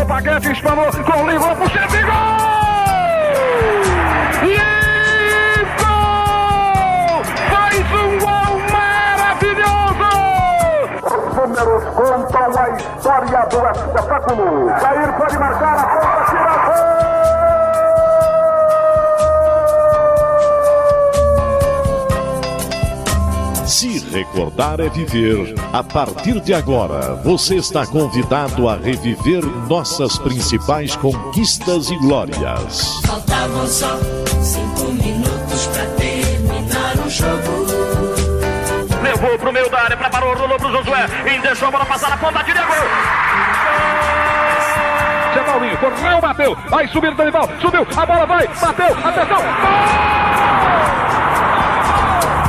Chegou o Paquete, espanou com o livro, puxa de gol! Números contam a história do espetáculo. Jair pode marcar a ponta, tira. Se recordar é viver. A partir de agora, você está convidado a reviver nossas principais conquistas e glórias. Faltavam só 5 minutos pra terminar o jogo. Levou pro meio da área, preparou, rolou pro Josué, e deixou a bola passar na ponta, tira gol! Zé Paulinho, correu, bateu, vai subir o Danival, subiu, a bola vai, bateu, atenção, gol!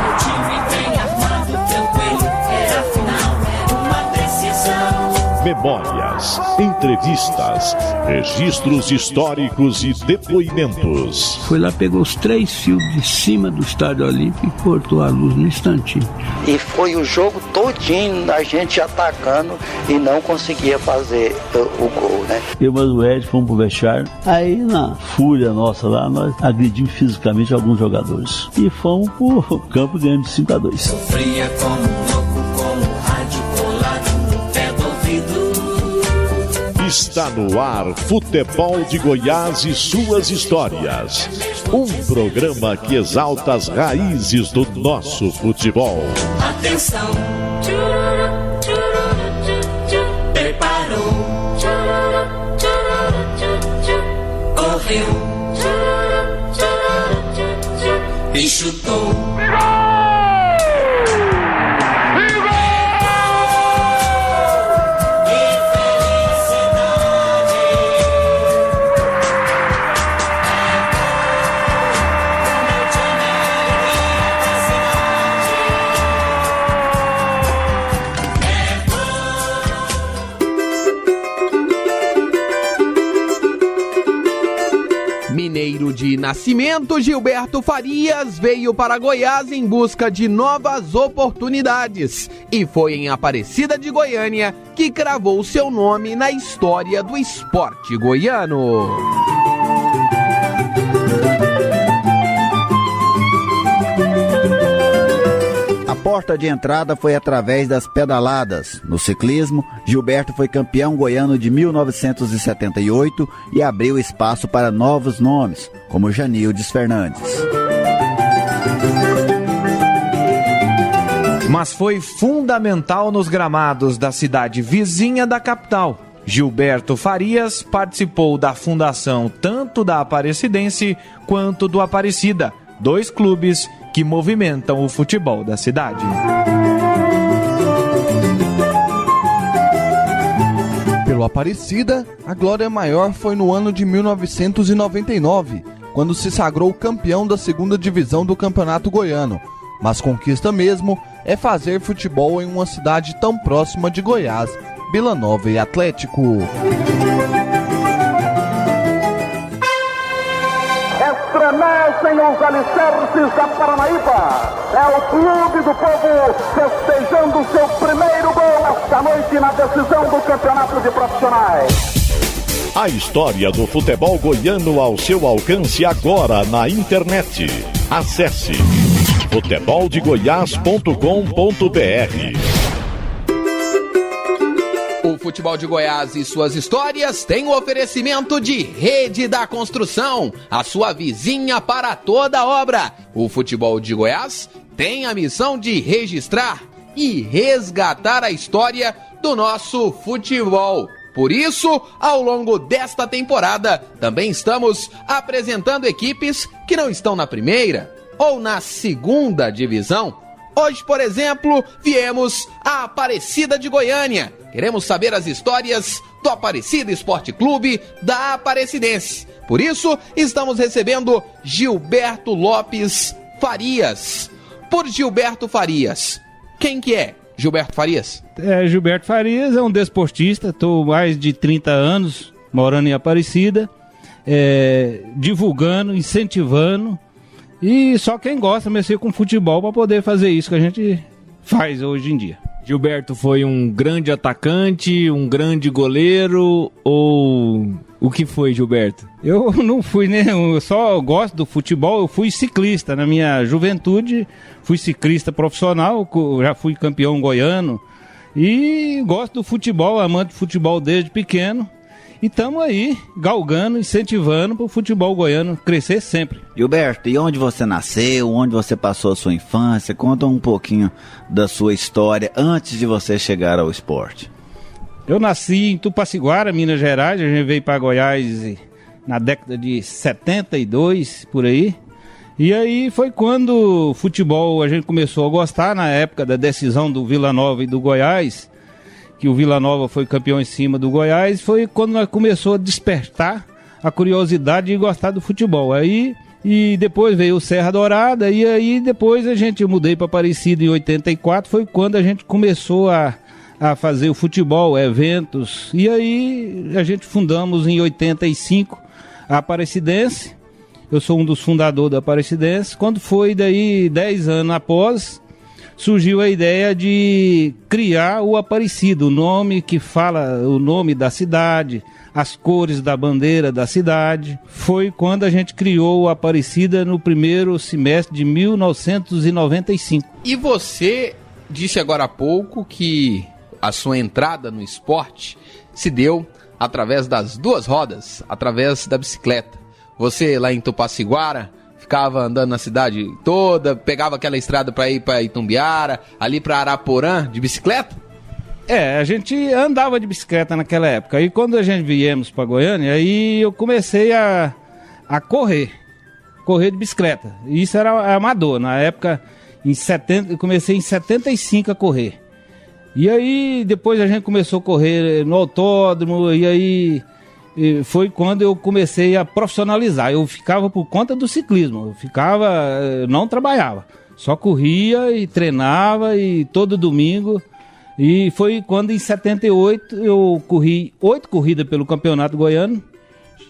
O time bem armado, tranquilo, era a final, era uma precisão. Memórias, entrevistas, registros históricos e depoimentos. Foi lá, pegou os 3 fios de cima do Estádio Olímpico e cortou a luz no instantinho. E foi o jogo todinho a gente atacando e não conseguia fazer o gol, né? Eu e o Ed fomos pro vestiário. Aí, na fúria nossa lá, nós agredimos fisicamente alguns jogadores. E fomos pro campo ganhando de 5-2. Sofria como louco, com o rádio colado no pé do ouvido. Está no ar Futebol de Goiás e suas histórias. Um programa que exalta as raízes do nosso futebol. Atenção, preparou, correu e chutou. Mineiro de nascimento, Gilberto Farias veio para Goiás em busca de novas oportunidades e foi em Aparecida de Goiânia que cravou seu nome na história do esporte goiano. A porta de entrada foi através das pedaladas. No ciclismo, Gilberto foi campeão goiano de 1978 e abriu espaço para novos nomes, como Janildes Fernandes. Mas foi fundamental nos gramados da cidade vizinha da capital. Gilberto Farias participou da fundação tanto da Aparecidense quanto do Aparecida, 2 clubes que movimentam o futebol da cidade. Pelo Aparecida, a glória maior foi no ano de 1999, quando se sagrou campeão da 2ª divisão do Campeonato Goiano. Mas conquista mesmo é fazer futebol em uma cidade tão próxima de Goiás, Vila Nova e Atlético. Estremecem os alicerces da Paranaíba. É o clube do povo festejando seu primeiro gol esta noite na decisão do campeonato de profissionais. A história do futebol goiano ao seu alcance agora na internet. Acesse futeboldegoias.com.br. O Futebol de Goiás e suas histórias tem o oferecimento de Rede da Construção, a sua vizinha para toda obra. O Futebol de Goiás tem a missão de registrar e resgatar a história do nosso futebol. Por isso, ao longo desta temporada, também estamos apresentando equipes que não estão na primeira ou na 2ª divisão. Hoje, por exemplo, viemos a Aparecida de Goiânia. Queremos saber as histórias do Aparecida Esporte Clube da Aparecidense. Por isso, estamos recebendo Gilberto Lopes Farias. Por Gilberto Farias, quem que é Gilberto Farias? Gilberto Farias é um desportista, estou mais de 30 anos morando em Aparecida, divulgando, incentivando, e só quem gosta de mexer com futebol para poder fazer isso que a gente faz hoje em dia. Gilberto foi um grande atacante, um grande goleiro ou o que foi, Gilberto? Eu não fui nenhum, eu só gosto do futebol, eu fui ciclista na minha juventude, fui ciclista profissional, já fui campeão goiano e gosto do futebol, amante de futebol desde pequeno. E estamos aí, galgando, incentivando para o futebol goiano crescer sempre. Gilberto, e onde você nasceu, onde você passou a sua infância? Conta um pouquinho da sua história antes de você chegar ao esporte. Eu nasci em Tupaciguara, Minas Gerais, a gente veio para Goiás na década de 72, por aí. E aí foi quando o futebol a gente começou a gostar, na época da decisão do Vila Nova e do Goiás, que o Vila Nova foi campeão em cima do Goiás, foi quando nós começou a despertar a curiosidade de gostar do futebol. Aí, e depois veio o Serra Dourada, e aí depois eu mudei para Aparecida em 84, foi quando a gente começou a fazer o futebol, eventos, e aí a gente fundamos em 85 a Aparecidense. Eu sou um dos fundadores da Aparecidense. Quando foi daí 10 anos após, surgiu a ideia de criar o Aparecido, o nome que fala o nome da cidade, as cores da bandeira da cidade. Foi quando a gente criou o Aparecida no primeiro semestre de 1995. E você disse agora há pouco que a sua entrada no esporte se deu através das duas rodas, através da bicicleta. Você lá em Tupaciguara ficava andando na cidade toda, pegava aquela estrada para ir para Itumbiara, ali para Araporã, de bicicleta? A gente andava de bicicleta naquela época. E quando a gente viemos para Goiânia, aí eu comecei a correr de bicicleta. Isso era amador. Na época, eu comecei em 75 a correr. E aí depois a gente começou a correr no autódromo, e aí foi quando eu comecei a profissionalizar. Eu ficava por conta do ciclismo, não trabalhava, só corria e treinava, e todo domingo. E foi quando em 78 eu corri 8 corridas pelo Campeonato Goiano,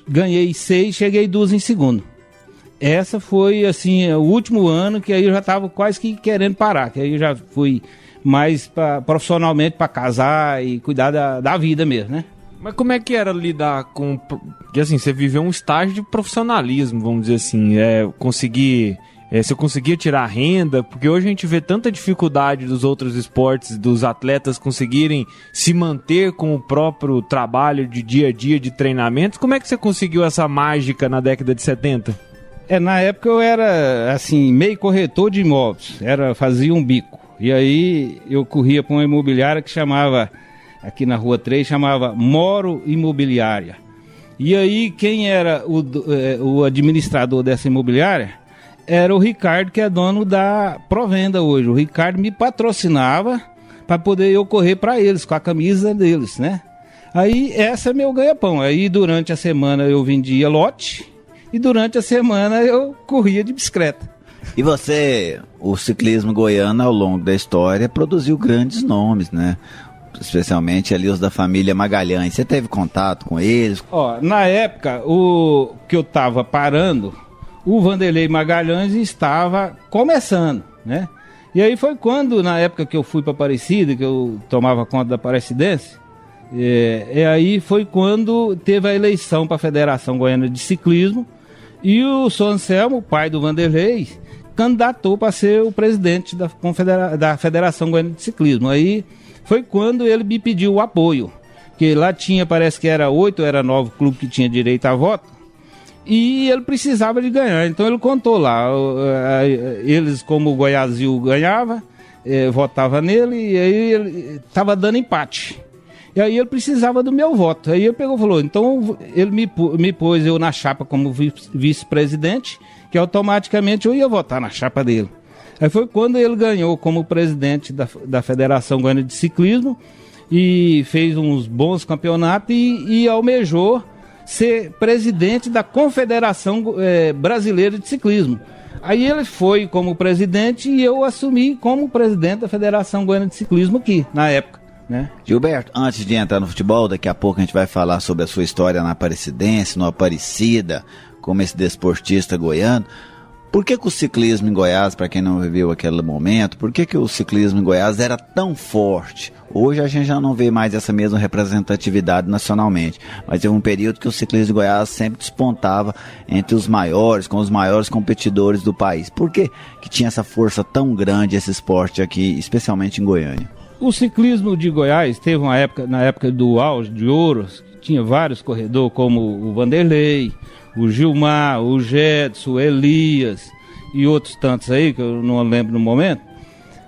ganhei 6, cheguei 2 em segundo. Essa foi assim o último ano que aí eu já estava quase que querendo parar, que aí eu já fui mais profissionalmente para casar e cuidar da vida mesmo, né? Mas como é que era lidar com... Porque assim, você viveu um estágio de profissionalismo, vamos dizer assim, você conseguia tirar renda, porque hoje a gente vê tanta dificuldade dos outros esportes, dos atletas conseguirem se manter com o próprio trabalho de dia a dia, de treinamentos. Como é que você conseguiu essa mágica na década de 70? Na época eu era, assim, meio corretor de imóveis, fazia um bico. E aí eu corria para uma imobiliária que chamava... aqui na Rua 3, chamava Moro Imobiliária. E aí, quem era o administrador dessa imobiliária era o Ricardo, que é dono da Provenda hoje. O Ricardo me patrocinava para poder eu correr para eles, com a camisa deles, né? Aí, essa é meu ganha-pão. Aí, durante a semana, eu vendia lote e durante a semana eu corria de bicicleta. E você, o ciclismo goiano, ao longo da história, produziu grandes nomes, né? Especialmente ali os da família Magalhães. Você teve contato com eles? Na época, o que eu estava parando, o Vanderlei Magalhães estava começando, né? E aí foi quando, na época que eu fui para Aparecida, que eu tomava conta da Aparecidense, aí foi quando teve a eleição para a Federação Goiana de Ciclismo, e o Sr. Anselmo, pai do Vanderlei, candidatou para ser o presidente da Federação Goiana de Ciclismo. Aí foi quando ele me pediu o apoio, que lá tinha, parece que era 8 ou era 9 clubes que tinha direito a voto, e ele precisava de ganhar. Então ele contou lá, eles, como o Goiazil ganhava, votava nele, e aí ele estava dando empate. E aí ele precisava do meu voto. Aí ele pegou e falou, então ele me pôs eu na chapa como vice-presidente, que automaticamente eu ia votar na chapa dele. Aí foi quando ele ganhou como presidente da Federação Goiana de Ciclismo e fez uns bons campeonatos e almejou ser presidente da Confederação Brasileira de Ciclismo. Aí ele foi como presidente e eu assumi como presidente da Federação Goiana de Ciclismo aqui, na época, né? Gilberto, antes de entrar no futebol, daqui a pouco a gente vai falar sobre a sua história na Aparecidense, no Aparecida, como esse desportista goiano. Por que o ciclismo em Goiás, para quem não viveu aquele momento, por que o ciclismo em Goiás era tão forte? Hoje a gente já não vê mais essa mesma representatividade nacionalmente, mas teve um período que o ciclismo de Goiás sempre despontava entre os maiores, com os maiores competidores do país. Por que tinha essa força tão grande esse esporte aqui, especialmente em Goiânia? O ciclismo de Goiás teve uma época, na época do auge de ouro, tinha vários corredores como o Vanderlei, o Gilmar, o Gedson, o Elias e outros tantos aí que eu não lembro no momento.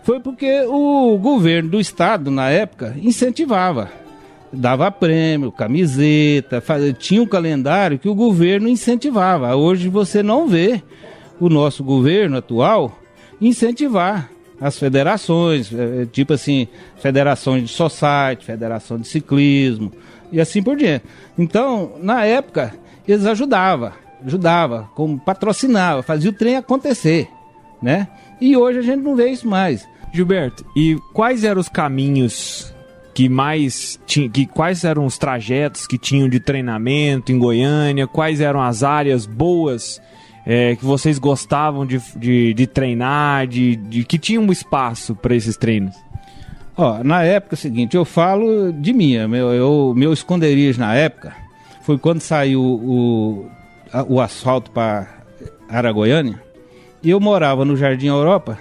Foi porque o governo do estado, na época, incentivava. Dava prêmio, camiseta, tinha um calendário que o governo incentivava. Hoje você não vê o nosso governo atual incentivar as federações, tipo assim, federações de society, federação de ciclismo e assim por diante. Então, na época, eles ajudavam, como patrocinava, fazia o trem acontecer, né? E hoje a gente não vê isso mais. Gilberto, e quais eram os caminhos que mais tinha, quais eram os trajetos que tinham de treinamento em Goiânia? Quais eram as áreas boas que vocês gostavam de treinar, que tinham um espaço para esses treinos? Na época é o seguinte, eu falo de mim, meu esconderijo na época foi quando saiu o asfalto para Aragoiânia, e eu morava no Jardim Europa,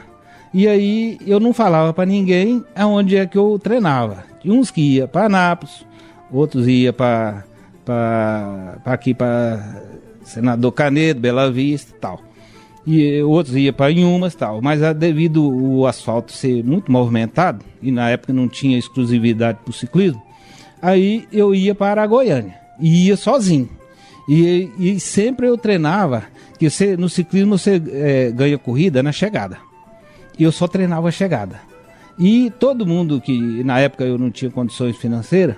e aí eu não falava para ninguém aonde é que eu treinava. Tinha uns que ia para Anápolis, outros ia para aqui para Senador Canedo, Bela Vista e tal. E outros ia para Inhumas e tal. Mas devido o asfalto ser muito movimentado, e na época não tinha exclusividade para o ciclismo, aí eu ia para Aragoiânia, e ia sozinho. E sempre eu treinava, que no ciclismo você ganha corrida na chegada. E eu só treinava a chegada. E todo mundo que, na época eu não tinha condições financeiras,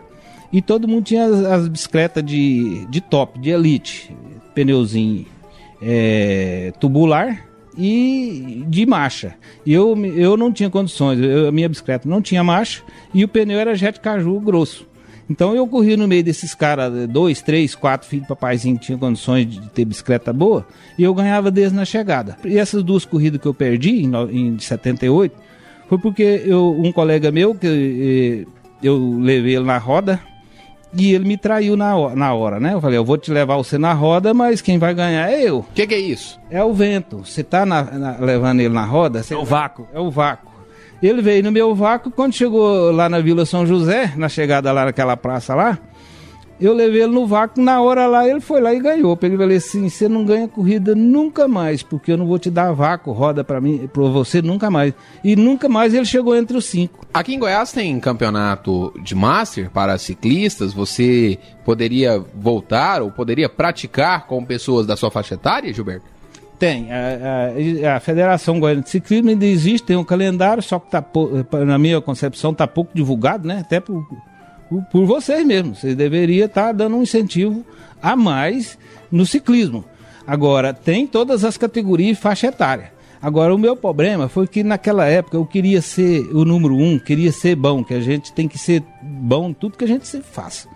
e todo mundo tinha as bicicletas de top, de elite, pneuzinho tubular e de marcha. E eu não tinha condições, a minha bicicleta não tinha marcha e o pneu era jet caju grosso. Então eu corria no meio desses caras, 2, 3, 4 filhos de papaizinho que tinham condições de ter bicicleta boa, e eu ganhava deles na chegada. E essas duas corridas que eu perdi em 78 foi porque um colega meu, que eu levei ele na roda, e ele me traiu na hora, né? Eu falei, eu vou te levar você na roda, mas quem vai ganhar é eu. O que é isso? É o vento. Você tá levando ele na roda... É o vácuo. É o vácuo. Ele veio no meu vácuo, quando chegou lá na Vila São José, na chegada lá naquela praça lá, eu levei ele no vácuo, na hora lá ele foi lá e ganhou. Eu falei assim, você não ganha corrida nunca mais, porque eu não vou te dar vácuo, roda pra você nunca mais. E nunca mais ele chegou entre os 5. Aqui em Goiás tem campeonato de Master para ciclistas, você poderia voltar ou poderia praticar com pessoas da sua faixa etária, Gilberto? Tem, a Federação Goiana de Ciclismo ainda existe, tem um calendário, só que na minha concepção está pouco divulgado, né? Até por vocês mesmos, vocês deveriam estar dando um incentivo a mais no ciclismo. Agora, tem todas as categorias e faixa etária. Agora, o meu problema foi que naquela época eu queria ser o número 1, queria ser bom, que a gente tem que ser bom em tudo que a gente faça.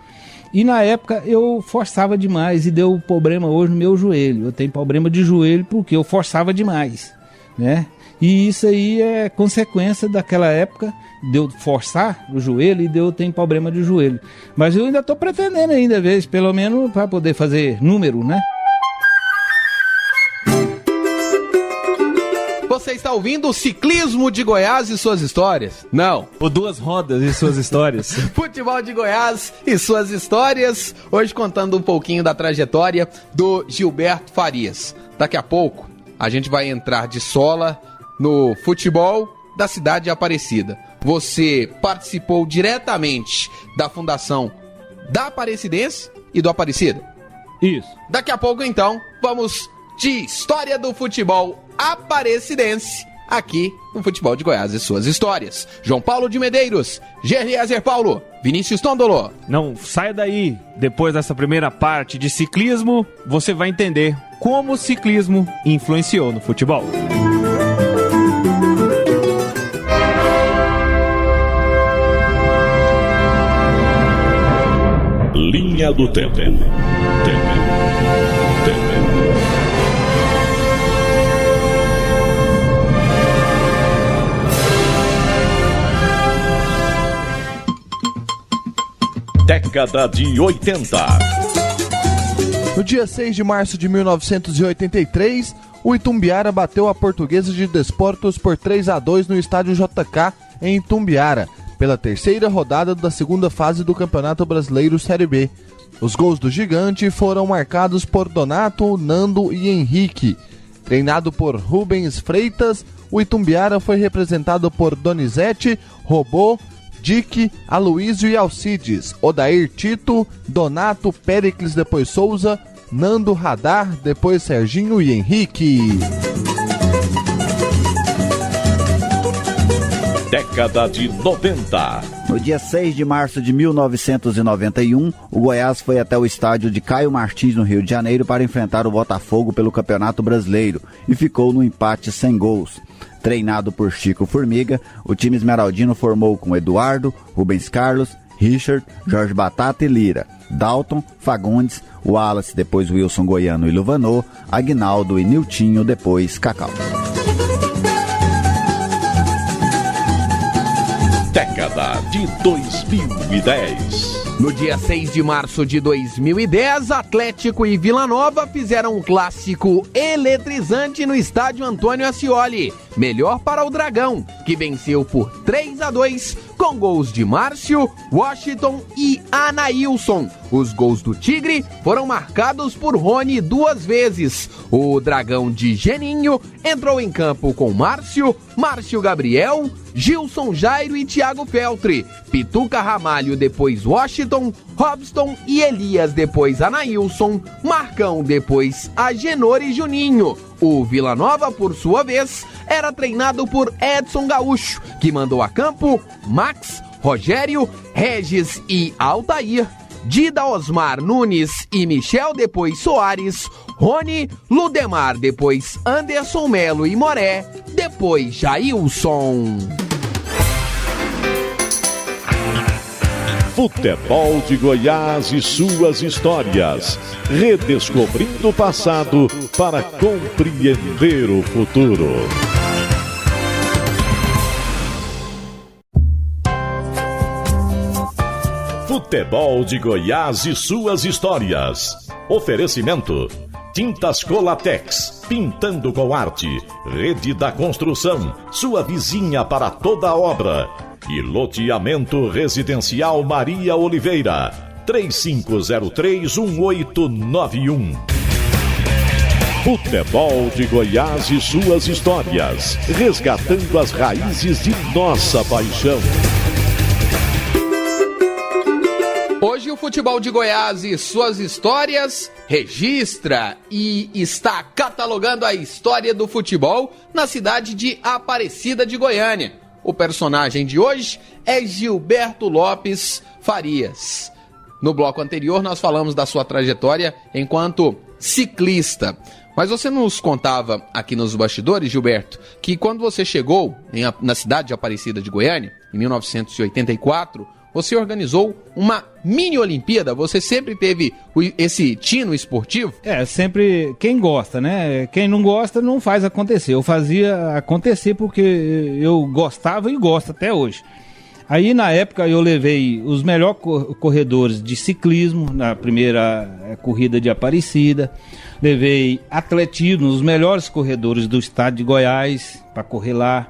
E na época eu forçava demais e deu problema hoje no meu joelho. Eu tenho problema de joelho porque eu forçava demais, né? E isso aí é consequência daquela época de eu forçar o joelho e eu tenho problema de joelho. Mas eu ainda estou pretendendo ainda ver, pelo menos para poder fazer número, né? Você está ouvindo o Ciclismo de Goiás e suas histórias? Não. O Duas Rodas e suas histórias. Futebol de Goiás e suas histórias. Hoje contando um pouquinho da trajetória do Gilberto Farias. Daqui a pouco a gente vai entrar de sola no futebol da cidade de Aparecida. Você participou diretamente da fundação da Aparecidense e do Aparecida? Isso. Daqui a pouco então vamos de história do futebol aparecidense, aqui no Futebol de Goiás e suas histórias. João Paulo de Medeiros, Gerliezer Paulo, Vinícius Tondolo. Não saia daí, depois dessa primeira parte de ciclismo, você vai entender como o ciclismo influenciou no futebol. Linha do Tempo. Década de 80. No dia 6 de março de 1983, o Itumbiara bateu a Portuguesa de Desportos por 3-2 no estádio JK em Itumbiara, pela terceira rodada da segunda fase do Campeonato Brasileiro Série B. Os gols do Gigante foram marcados por Donato, Nando e Henrique. Treinado por Rubens Freitas, o Itumbiara foi representado por Donizete, Robô, Dick, Aloísio e Alcides, Odair Tito, Donato, Péricles, depois Souza, Nando, Radar, depois Serginho e Henrique. Década de 90. No dia 6 de março de 1991, o Goiás foi até o estádio de Caio Martins, no Rio de Janeiro, para enfrentar o Botafogo pelo Campeonato Brasileiro e ficou no empate sem gols. Treinado por Chico Formiga, o time esmeraldino formou com Eduardo, Rubens Carlos, Richard, Jorge Batata e Lira, Dalton, Fagundes, Wallace, depois Wilson Goiano e Luvanô, Aguinaldo e Niltinho, depois Cacau. Década de 2010. No dia 6 de março de 2010, Atlético e Vila Nova fizeram um clássico eletrizante no estádio Antônio Ascioli. Melhor para o Dragão, que venceu por 3-2 com gols de Márcio, Washington e Anailson. Os gols do Tigre foram marcados por Rony 2 vezes. O Dragão de Geninho entrou em campo com Márcio Gabriel, Gilson Jairo e Thiago Feltre, Pituca Ramalho, depois Washington, Robson e Elias, depois Anailson, Marcão, depois Agenor e Juninho. O Vila Nova, por sua vez, era treinado por Edson Gaúcho, que mandou a campo Max, Rogério, Regis e Altair, Dida, Osmar, Nunes e Michel, depois Soares, Rony, Ludemar, depois Anderson Melo e Moré, depois Jailson. Futebol de Goiás e suas histórias. Redescobrindo o passado para compreender o futuro. Futebol de Goiás e suas histórias. Oferecimento: Tintas Colatex, pintando com arte. Rede da Construção, sua vizinha para toda obra. E Loteamento Residencial Maria Oliveira, 3503-1891. Futebol de Goiás e suas histórias, resgatando as raízes de nossa paixão. Hoje o Futebol de Goiás e suas histórias registra e está catalogando a história do futebol na cidade de Aparecida de Goiânia. O personagem de hoje é Gilberto Lopes Farias. No bloco anterior nós falamos da sua trajetória enquanto ciclista. Mas você nos contava aqui nos bastidores, Gilberto, que quando você chegou na cidade de Aparecida de Goiânia, em 1984, você organizou uma mini-olimpíada. Você sempre teve esse tino esportivo? Sempre quem gosta, né? Quem não gosta não faz acontecer. Eu fazia acontecer porque eu gostava e gosto até hoje. Aí na época eu levei os melhores corredores de ciclismo na primeira corrida de Aparecida. Levei atletismo, os melhores corredores do estado de Goiás para correr lá.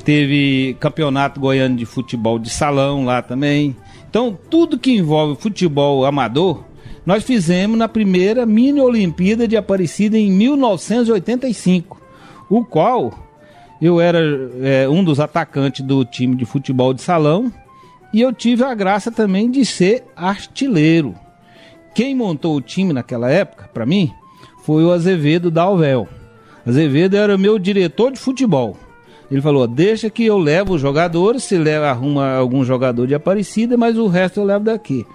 Teve campeonato goiano de futebol de salão lá também. Então, tudo que envolve futebol amador, nós fizemos na primeira mini-olimpíada de Aparecida em 1985, o qual eu era um dos atacantes do time de futebol de salão e eu tive a graça também de ser artilheiro. Quem montou o time naquela época, para mim, foi o Azevedo Dalvel. Azevedo era o meu diretor de futebol. Ele falou, deixa que eu levo os jogadores, se arruma algum jogador de Aparecida, mas o resto eu levo daqui.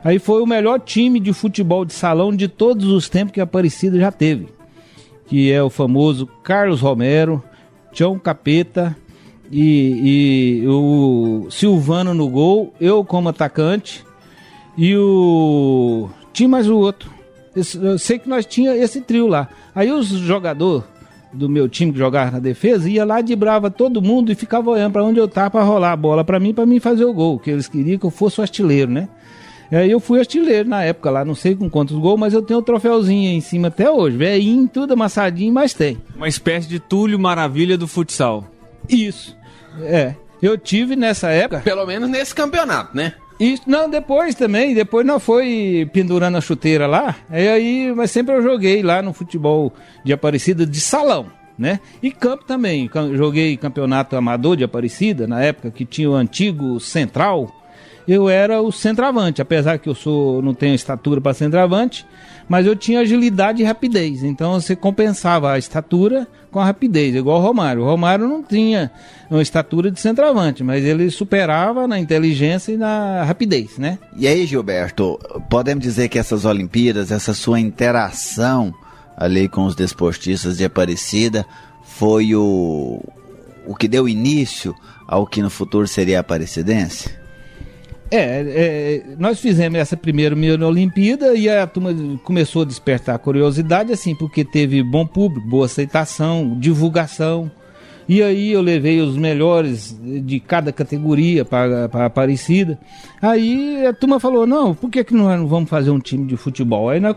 Aí foi o melhor time de futebol de salão de todos os tempos que a Aparecida já teve. Que é o famoso Carlos Romero, Tião Capeta e o Silvano no gol, eu como atacante e o... tinha mais o outro. Eu sei que nós tínhamos esse trio lá. Aí os jogadores do meu time que jogava na defesa, ia lá, dibrava todo mundo e ficava olhando para onde eu tava para rolar a bola para mim fazer o gol, que eles queriam que eu fosse o artilheiro, né? Aí eu fui artilheiro na época lá, não sei com quantos gols, mas eu tenho o troféuzinho aí em cima até hoje. Velhinho, tudo amassadinho, mas tem. Uma espécie de Túlio Maravilha do futsal. Isso. Eu tive nessa época... Pelo menos nesse campeonato, né? Isso, não, depois nós foi pendurando a chuteira lá, mas sempre eu joguei lá no futebol de Aparecida de salão, né? E campo também, joguei campeonato amador de Aparecida, na época que tinha o antigo Central, eu era o centroavante, apesar que eu não tenho estatura para centroavante, mas eu tinha agilidade e rapidez, então você compensava a estatura com a rapidez, igual o Romário. O Romário não tinha uma estatura de centroavante, mas ele superava na inteligência e na rapidez, né? E aí, Gilberto, podemos dizer que essas Olimpíadas, essa sua interação ali com os desportistas de Aparecida, foi o que deu início ao que no futuro seria a Aparecidense? Nós fizemos essa primeira Olimpíada e a turma começou a despertar curiosidade, assim, porque teve bom público, boa aceitação, divulgação. E aí eu levei os melhores de cada categoria para a Aparecida. Aí a turma falou, não, por que nós não vamos fazer um time de futebol? Aí nós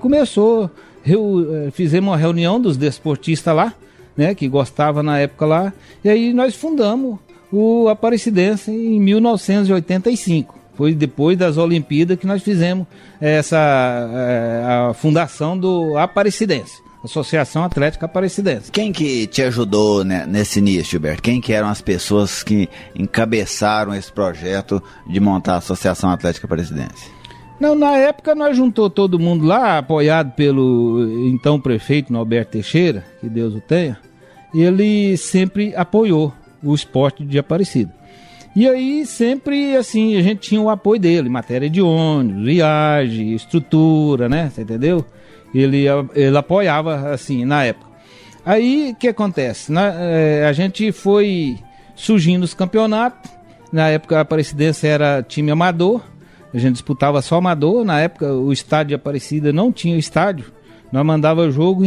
fizemos uma reunião dos desportistas lá, né, que gostava na época lá, e aí nós fundamos o Aparecidense em 1985. Foi depois das Olimpíadas que nós fizemos a fundação do Aparecidense, Associação Atlética Aparecidense. Quem que te ajudou nesse início, Gilberto? Quem que eram as pessoas que encabeçaram esse projeto de montar a Associação Atlética Aparecidense? Não, na época nós juntou todo mundo lá, apoiado pelo então prefeito Norberto Teixeira, que Deus o tenha. Ele sempre apoiou o esporte de Aparecida. E aí sempre, assim, a gente tinha o apoio dele, matéria de ônibus, viagem, estrutura, né, você entendeu? Ele apoiava, assim, na época. Aí, o que acontece? A gente foi surgindo os campeonatos, na época a Aparecidense era time amador, a gente disputava só amador, na época o estádio de Aparecida não tinha estádio, nós mandava jogo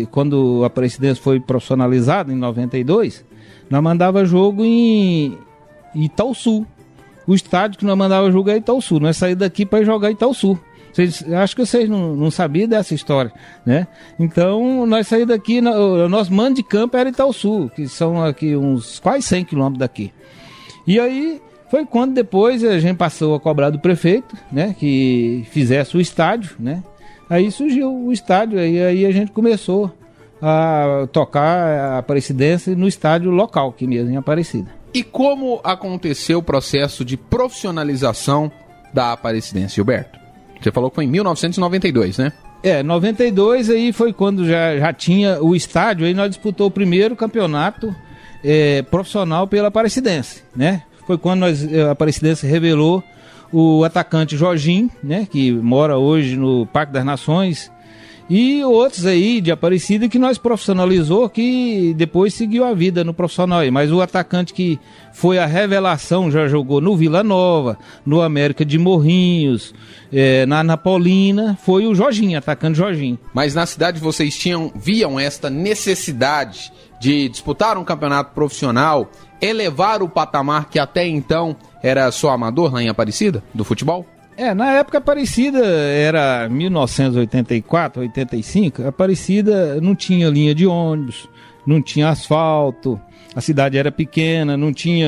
quando a Aparecidense foi profissionalizada, em 92, nós mandava jogo em Itaúsu. O estádio que nós mandava jogar é Itaúsu. Nós saímos daqui para jogar em Itaúsu. Acho que vocês não sabiam dessa história, né? Então nós saímos daqui, o nosso mando de campo era Itaúsu, que são aqui uns quase 100 quilômetros daqui. E aí foi quando depois a gente passou a cobrar do prefeito, né, que fizesse o estádio, né? Aí surgiu o estádio, aí a gente começou a tocar a Aparecidense no estádio local aqui mesmo, em Aparecida. E como aconteceu o processo de profissionalização da Aparecidense, Gilberto? Você falou que foi em 1992, né? 92 aí foi quando já tinha o estádio, aí nós disputamos o primeiro campeonato profissional pela Aparecidense, né? Foi quando a Aparecidense revelou o atacante Jorginho, né? Que mora hoje no Parque das Nações, e outros aí de Aparecida que nós profissionalizou, que depois seguiu a vida no profissional aí. Mas o atacante que foi a revelação já jogou no Vila Nova, no América de Morrinhos, na Napolina, foi o Jorginho, atacante Jorginho. Mas na cidade vocês viam esta necessidade de disputar um campeonato profissional, elevar o patamar que até então era só amador lá em Aparecida, do futebol? Na época Aparecida era 1984, 85, Aparecida não tinha linha de ônibus, não tinha asfalto, a cidade era pequena, não tinha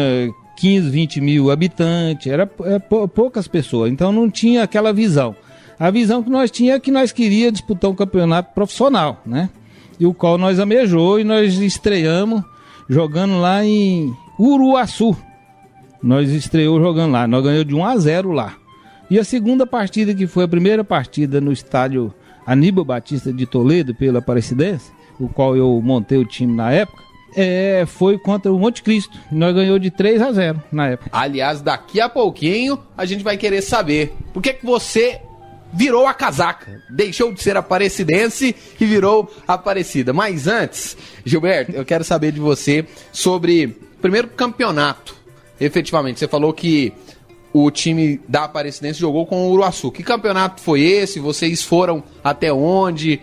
15, 20 mil habitantes, era poucas pessoas, então não tinha aquela visão. A visão que nós tínhamos é que nós queríamos disputar um campeonato profissional, né? E o qual nós almejou e nós estreamos jogando lá em Uruaçu. Nós estreou jogando lá, nós ganhamos de 1-0 lá. E a segunda partida, que foi a primeira partida no estádio Aníbal Batista de Toledo, pela Aparecidense, o qual eu montei o time na época, foi contra o Monte Cristo. Nós ganhamos de 3-0 na época. Aliás, daqui a pouquinho a gente vai querer saber por que você virou a casaca, deixou de ser aparecidense e virou Aparecida. Mas antes, Gilberto, eu quero saber de você sobre o primeiro campeonato. Efetivamente, você falou que o time da Aparecidense jogou com o Uruaçu. Que campeonato foi esse? Vocês foram até onde?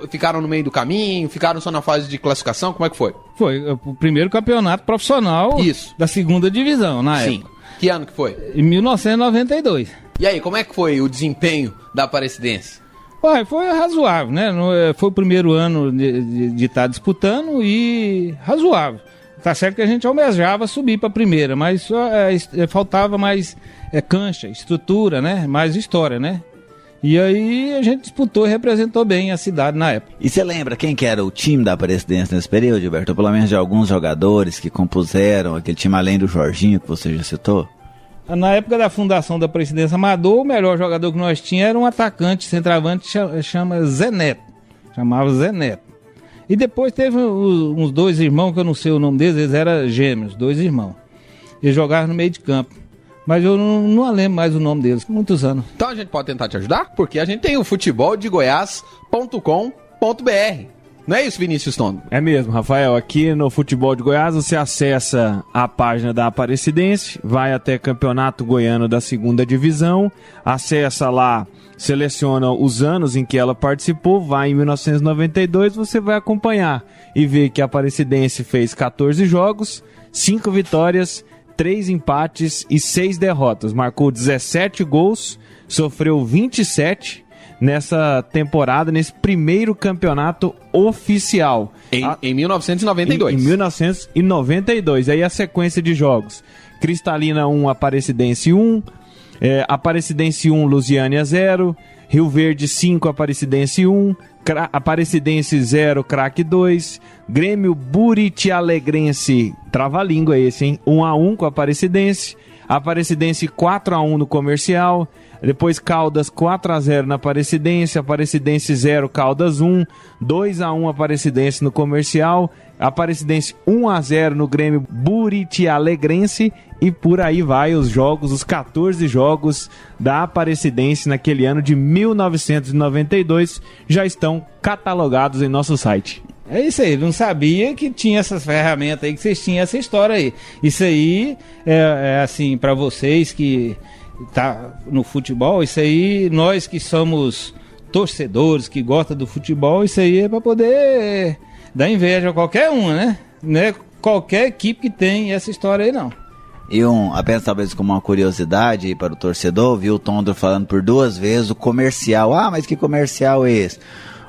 Ficaram no meio do caminho? Ficaram só na fase de classificação? Como é que foi? Foi o primeiro campeonato profissional da segunda divisão, na época. Que ano que foi? Em 1992. E aí, como é que foi o desempenho da Aparecidense? Ué, foi razoável, né? Foi o primeiro ano de estar disputando e razoável. Tá certo que a gente almejava subir para a primeira, mas só faltava mais cancha, estrutura, né? Mais história, né? E aí a gente disputou e representou bem a cidade na época. E você lembra quem que era o time da Aparecidense nesse período, Gilberto? Ou pelo menos de alguns jogadores que compuseram aquele time além do Jorginho, que você já citou? Na época da fundação da Aparecidense Amador, o melhor jogador que nós tínhamos era um atacante, centroavante, chamava Zé Neto. E depois teve uns dois irmãos, que eu não sei o nome deles, eles eram gêmeos, dois irmãos. Eles jogavam no meio de campo. Mas eu não lembro mais o nome deles, muitos anos. Então a gente pode tentar te ajudar? Porque a gente tem o futeboldegoias.com.br. Não é isso, Vinícius Tondo? É mesmo, Rafael. Aqui no Futebol de Goiás você acessa a página da Aparecidense, vai até Campeonato Goiano da 2ª Divisão, acessa lá, seleciona os anos em que ela participou, vai em 1992, você vai acompanhar e ver que a Aparecidense fez 14 jogos, 5 vitórias, 3 empates e 6 derrotas. Marcou 17 gols, sofreu 27 nessa temporada, nesse primeiro campeonato oficial. Em 1992. Em 1992. Aí a sequência de jogos. Cristalina 1, Aparecidense 1, Aparecidense 1, Lusiânia 0, Rio Verde 5, Aparecidense 1, Aparecidense 0, Craque 2, Grêmio Buriti Alegrense, trava-língua esse, hein? 1-1 com a Aparecidense, Aparecidense 4-1 no Comercial, depois Caldas 4-0 na Aparecidense, Aparecidense 0, Caldas 1, 2-1 Aparecidense no Comercial, Aparecidense 1-0 no Grêmio Buriti Alegrense, e por aí vai os jogos, os 14 jogos da Aparecidense naquele ano de 1992 já estão catalogados em nosso site. É isso aí, não sabia que tinha essas ferramentas aí, que vocês tinham essa história aí. Isso aí é assim, para vocês que tá no futebol, isso aí, nós que somos torcedores, que gostam do futebol, isso aí é para poder dar inveja a qualquer um, né? Não é qualquer equipe que tem essa história aí, não. E apenas talvez como uma curiosidade aí para o torcedor, viu o Tondro falando por 2 vezes o Comercial. Ah, mas que comercial é esse?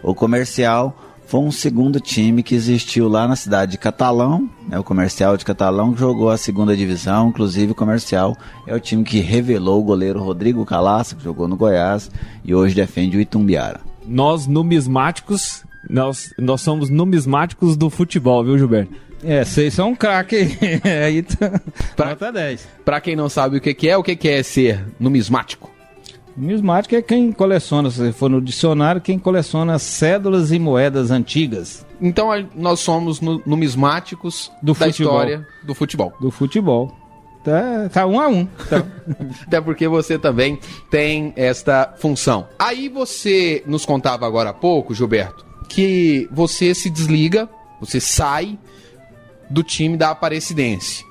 O Comercial foi um segundo time que existiu lá na cidade de Catalão, né, o Comercial de Catalão, que jogou a 2ª Divisão, inclusive o Comercial é o time que revelou o goleiro Rodrigo Calaça, que jogou no Goiás e hoje defende o Itumbiara. Nós numismáticos, nós somos numismáticos do futebol, viu, Gilberto? Vocês são um craque aí. Nota 10. Pra quem não sabe o que é ser numismático? Numismático é quem coleciona, se for no dicionário, quem coleciona cédulas e moedas antigas. Então nós somos numismáticos da história do futebol. Do futebol. Tá 1-1. Tá. Até porque você também tem esta função. Aí você nos contava agora há pouco, Gilberto, que você se desliga, você sai do time da Aparecidense.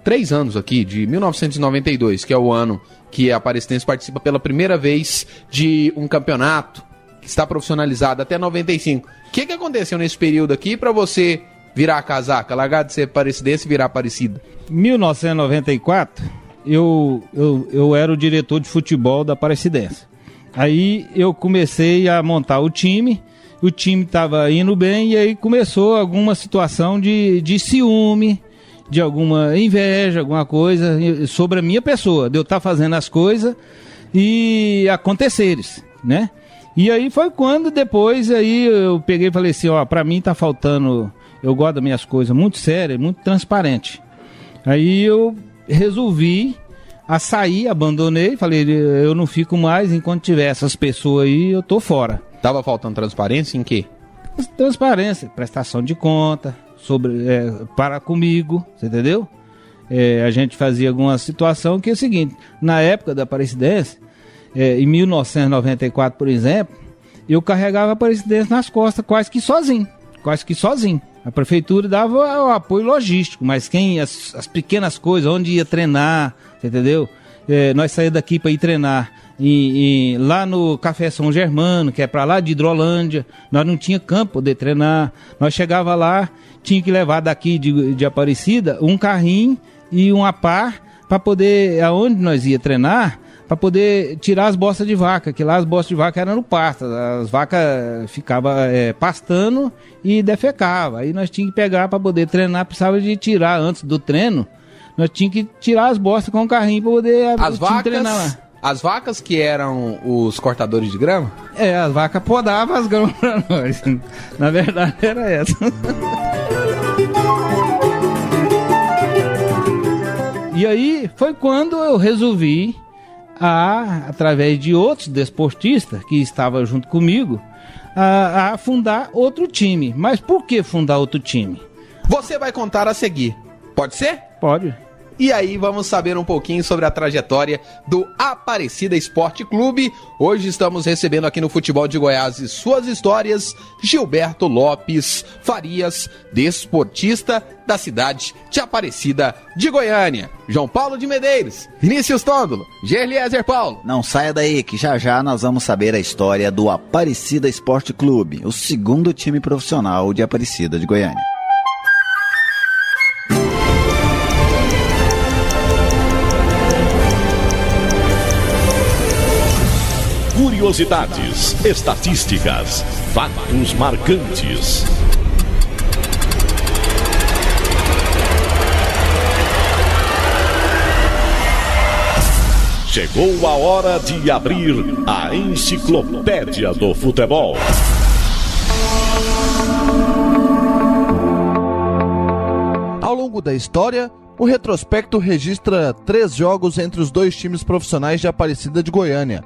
3 anos aqui, de 1992, que é o ano que a Aparecidense participa pela primeira vez de um campeonato que está profissionalizado até 95. O que aconteceu nesse período aqui para você virar a casaca, largar de ser Aparecidense e virar Aparecida? Em 1994, eu era o diretor de futebol da Aparecidense. Aí eu comecei a montar o time estava indo bem e aí começou alguma situação de ciúme, de alguma inveja, alguma coisa sobre a minha pessoa, de eu estar fazendo as coisas e acontecerem, né? E aí foi quando depois aí eu peguei e falei assim, pra mim tá faltando, eu gosto das minhas coisas muito sérias, muito transparente. Aí eu resolvi a sair, abandonei, falei, eu não fico mais, enquanto tiver essas pessoas aí, eu tô fora. Tava faltando transparência em quê? Transparência, prestação de conta, para comigo, você entendeu? A gente fazia alguma situação que é o seguinte, na época da Aparecidense, em 1994, por exemplo, eu carregava a Aparecidense nas costas quase que sozinho. A prefeitura dava o apoio logístico, mas as pequenas coisas, onde ia treinar, você entendeu? Nós saímos daqui para ir treinar lá no Café São Germano, que é para lá de Hidrolândia, nós não tinha campo para poder treinar, nós chegava lá, tinha que levar daqui de Aparecida um carrinho e uma par para poder, aonde nós ia treinar, para poder tirar as bostas de vaca, que lá as bostas de vaca eram no pasto, as vacas ficavam pastando e defecavam. Aí nós tínhamos que pegar para poder treinar, precisava de tirar antes do treino, nós tínhamos que tirar as bostas com o carrinho para poder treinar lá. As vacas que eram os cortadores de grama? As vacas podavam as gramas para nós. Na verdade era essa. E aí foi quando eu resolvi, através de outros desportistas que estavam junto comigo, a fundar outro time. Mas por que fundar outro time? Você vai contar a seguir. Pode ser? Pode. E aí vamos saber um pouquinho sobre a trajetória do Aparecida Esporte Clube. Hoje estamos recebendo aqui no Futebol de Goiás e suas histórias, Gilberto Lopes Farias, desportista da cidade de Aparecida de Goiânia. João Paulo de Medeiros, Vinícius Tóndolo, Gerliezer Paulo. Não saia daí que já nós vamos saber a história do Aparecida Esporte Clube, o segundo time profissional de Aparecida de Goiânia. Curiosidades, estatísticas, fatos marcantes. Chegou a hora de abrir a Enciclopédia do Futebol. Ao longo da história, o retrospecto registra 3 jogos entre os 2 times profissionais de Aparecida de Goiânia.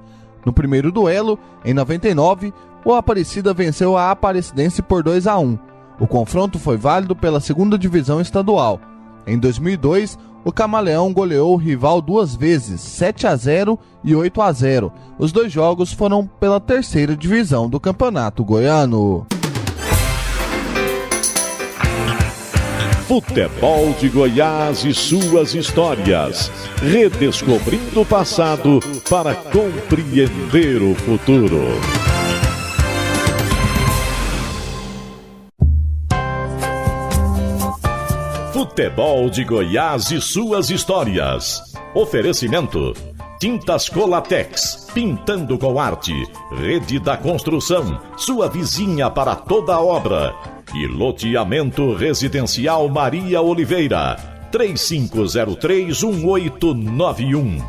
No primeiro duelo, em 99, o Aparecida venceu a Aparecidense por 2-1. O confronto foi válido pela 2ª divisão estadual. Em 2002, o Camaleão goleou o rival 2 vezes, 7-0 e 8-0. Os 2 jogos foram pela 3ª divisão do Campeonato Goiano. Futebol de Goiás e suas histórias. Redescobrindo o passado para compreender o futuro. Futebol de Goiás e suas histórias. Oferecimento: Tintas Colatex, pintando com arte. Rede da Construção, sua vizinha para toda obra. E loteamento residencial Maria Oliveira, 3503-1891.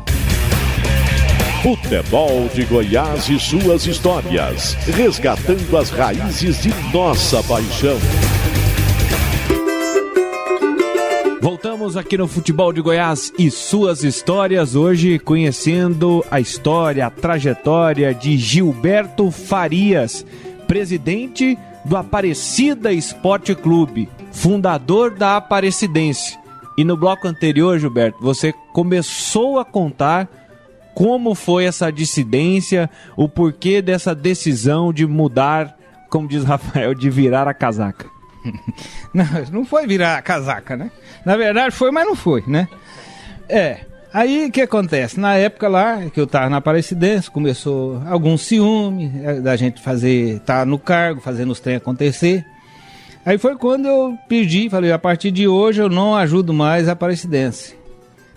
Futebol de Goiás e suas histórias, resgatando as raízes de nossa paixão. Voltamos aqui no Futebol de Goiás e suas histórias, hoje conhecendo a história, a trajetória de Gilberto Farias, presidente do Aparecida Esporte Clube, fundador da Aparecidense. E no bloco anterior, Gilberto, você começou a contar como foi essa dissidência, o porquê dessa decisão de mudar, como diz Rafael, de virar a casaca. Não foi virar a casaca, né? Na verdade foi, mas não foi, né? Aí o que acontece? Na época lá que eu tava na Aparecidense, começou algum ciúme da gente tá no cargo, fazendo os trem acontecer. Aí foi quando eu pedi, falei, a partir de hoje eu não ajudo mais a Aparecidense.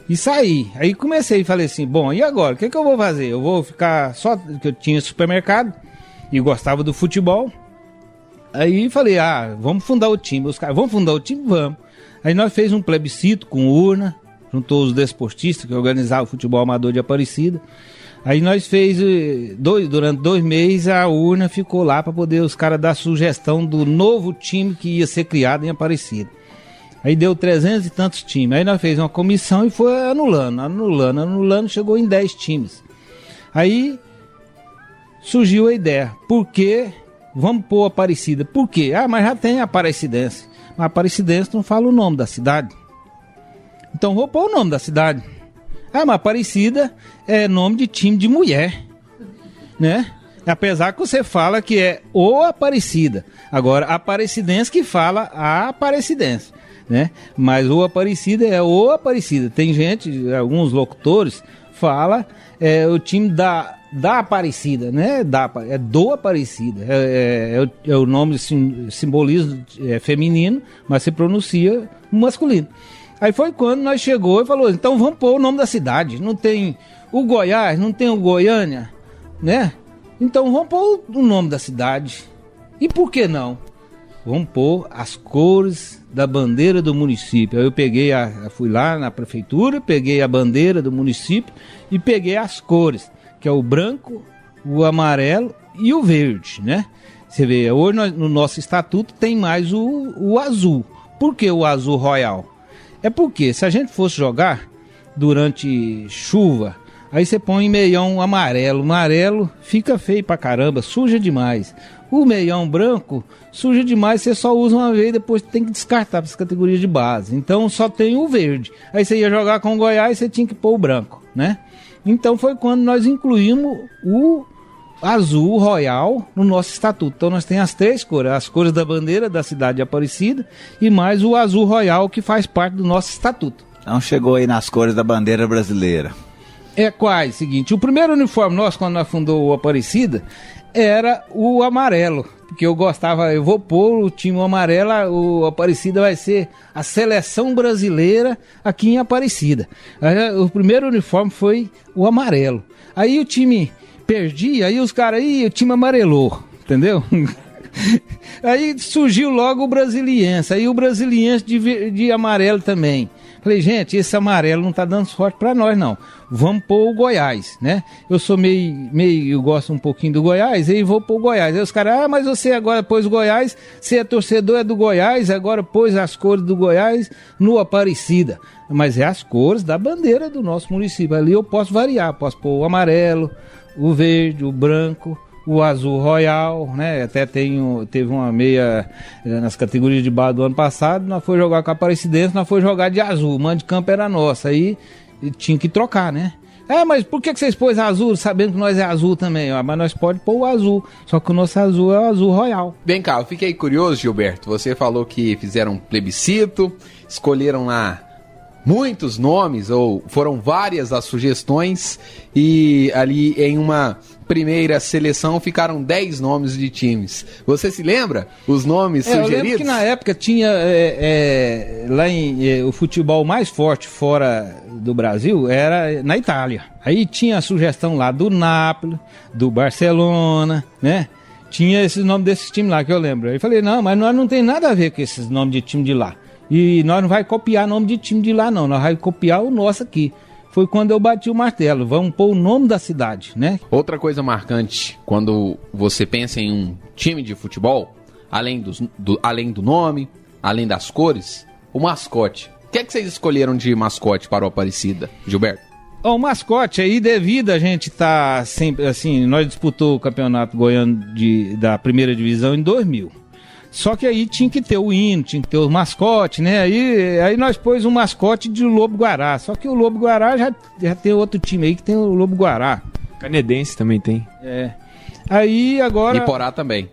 E saí. Aí comecei e falei assim, bom, e agora? O que eu vou fazer? Eu vou ficar só, que eu tinha supermercado e gostava do futebol. Aí falei, vamos fundar o time. Os caras, vamos fundar o time? Vamos. Aí nós fez um plebiscito com urna, juntou os desportistas que organizavam o futebol amador de Aparecida. Aí nós fez, durante 2 meses, a urna ficou lá para poder os caras dar sugestão do novo time que ia ser criado em Aparecida. Aí deu 300 e tantos times. Aí nós fez uma comissão e foi anulando, chegou em 10 times. Aí surgiu a ideia, por que vamos pôr Aparecida? Por quê? Mas já tem Aparecidense. Mas Aparecidense não fala o nome da cidade. Então vou pôr o nome da cidade. Mas Aparecida é nome de time de mulher, né? Apesar que você fala que é o Aparecida. Agora, Aparecidense que fala a Aparecidense, né? Mas o Aparecida é o Aparecida. Tem gente, alguns locutores, fala o time da Aparecida, né? É do Aparecida. É o nome, simbolismo feminino, mas se pronuncia masculino. Aí foi quando nós chegou e falou, então vamos pôr o nome da cidade. Não tem O Goiás, não tem o Goiânia, né? Então vamos pôr o nome da cidade. E por que não? Vamos pôr as cores da bandeira do município. Aí eu fui lá na prefeitura, peguei a bandeira do município e peguei as cores, que é o branco, o amarelo e o verde, né? Você vê, hoje no nosso estatuto tem mais o azul. Por que o azul royal? É porque se a gente fosse jogar durante chuva, aí você põe meião amarelo. O amarelo fica feio pra caramba, suja demais. O meião branco suja demais, você só usa uma vez, depois tem que descartar para as categorias de base. Então só tem o verde. Aí você ia jogar com o Goiás, você tinha que pôr o branco, né? Então foi quando nós incluímos o azul royal no nosso estatuto. Então nós temos as 3 cores, as cores da bandeira da cidade de Aparecida e mais o azul royal que faz parte do nosso estatuto. Então chegou aí nas cores da bandeira brasileira. É quase o seguinte, o primeiro uniforme nosso quando nós fundou o Aparecida era o amarelo, porque eu gostava, eu vou pôr o time amarelo, o Aparecida vai ser a seleção brasileira aqui em Aparecida. Aí, o primeiro uniforme foi o amarelo. Aí o time perdia, aí os caras, aí o time amarelou, entendeu? Aí surgiu logo o Brasiliense, aí o Brasiliense de amarelo também. Falei, gente, esse amarelo não tá dando sorte pra nós, não. Vamos pôr o Goiás, né? Eu sou eu gosto um pouquinho do Goiás, aí vou pôr o Goiás. Aí os caras, mas você agora pôs o Goiás, você é torcedor, é do Goiás, agora pôs as cores do Goiás no Aparecida. Mas é as cores da bandeira do nosso município. Ali eu posso variar, posso pôr o amarelo, o verde, o branco, o azul royal, né? Até teve uma meia nas categorias de base do ano passado, nós foi jogar com a Aparecidense, nós foi jogar de azul, o mando de campo era nosso, aí tinha que trocar, né? Mas por que vocês pôs azul, sabendo que nós é azul também? Mas nós pode pôr o azul, só que o nosso azul é o azul royal. Vem cá, eu fiquei curioso, Gilberto, você falou que fizeram um plebiscito, escolheram lá muitos nomes, ou foram várias as sugestões, e ali em uma primeira seleção ficaram 10 nomes de times. Você se lembra os nomes sugeridos? Eu lembro que na época tinha lá o futebol mais forte fora do Brasil era na Itália. Aí tinha a sugestão lá do Napoli, do Barcelona, né? Tinha esses nomes desses times lá que eu lembro. Aí eu falei, não, mas nós não tem nada a ver com esses nomes de time de lá. E nós não vai copiar nome de time de lá, não. Nós vamos copiar o nosso aqui. Foi quando eu bati o martelo. Vamos pôr o nome da cidade, né? Outra coisa marcante, quando você pensa em um time de futebol, além do nome, além das cores, o mascote. O que é que vocês escolheram de mascote para o Aparecida, Gilberto? O mascote aí, devido a gente tá sempre, assim, nós disputamos o campeonato goiano da primeira divisão em 2000. Só que aí tinha que ter o hino, tinha que ter o mascote, né? Aí nós pôs um mascote de Lobo-Guará. Só que o Lobo-Guará já tem outro time aí que tem o Lobo-Guará. Canedense também tem. Aí agora... Iporá também.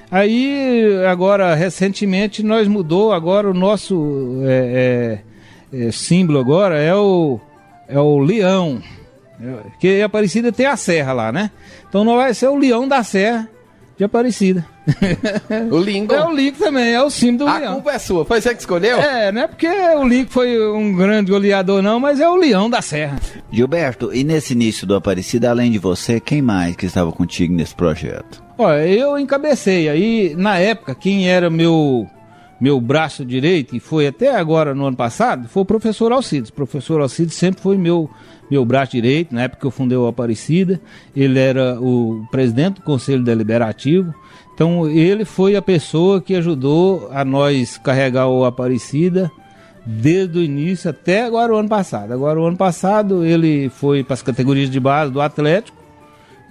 Aí agora, recentemente, nós mudou. Agora o nosso símbolo agora é o leão. Porque Aparecida tem a serra lá, né? Então não vai ser o leão da serra de Aparecida. O Lincoln. É o Lincoln também, é o símbolo do leão. A culpa é sua, foi você que escolheu? Não é porque o Lincoln foi um grande goleador não, mas é o leão da serra. Gilberto, e nesse início do Aparecida, além de você, quem mais que estava contigo nesse projeto? Eu encabecei, aí na época quem era meu braço direito, e foi até agora no ano passado, foi o professor Alcides. O professor Alcides sempre foi meu braço direito, na época que eu fundei o Aparecida, ele era o presidente do Conselho Deliberativo, então ele foi a pessoa que ajudou a nós carregar o Aparecida desde o início até agora o ano passado. Agora o ano passado ele foi para as categorias de base do Atlético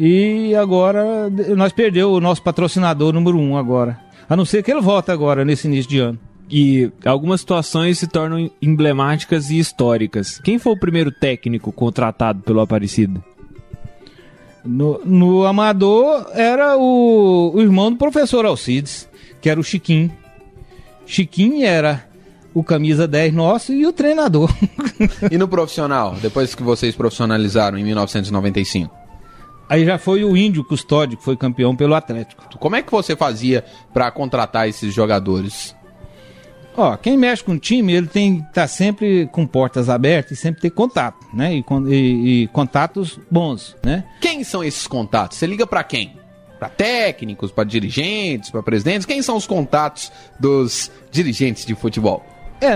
e agora nós perdemos o nosso patrocinador número 1 agora. A não ser que ele volte agora nesse início de ano. E algumas situações se tornam emblemáticas e históricas. Quem foi o primeiro técnico contratado pelo Aparecida? No Amador era o irmão do professor Alcides, que era o Chiquinho. Chiquinho era o camisa 10 nosso e o treinador. E no profissional, depois que vocês profissionalizaram em 1995? Aí já foi o Índio Custódio, que foi campeão pelo Atlético. Como é que você fazia para contratar esses jogadores? Ó, quem mexe com o time, ele tem que estar sempre com portas abertas e sempre ter contato, né? E contatos bons, né? Quem são esses contatos? Você liga pra quem? Pra técnicos, pra dirigentes, pra presidentes? Quem são os contatos dos dirigentes de futebol?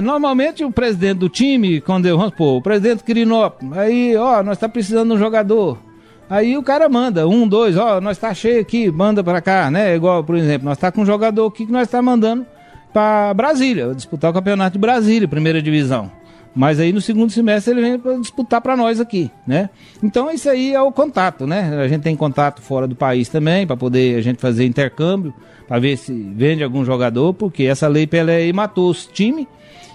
Normalmente o presidente do time, quando vamos supor, o presidente Quirinópolis, aí, nós tá precisando de um jogador. Aí o cara manda, 1, 2, nós tá cheio aqui, manda pra cá, né? Igual, por exemplo, nós tá com um jogador aqui que nós tá mandando pra Brasília, disputar o campeonato de Brasília, primeira divisão. Mas aí no segundo semestre ele vem para disputar para nós aqui, né? Então isso aí é o contato, né? A gente tem contato fora do país também, para poder a gente fazer intercâmbio, para ver se vende algum jogador, porque essa lei Pelé aí matou os times.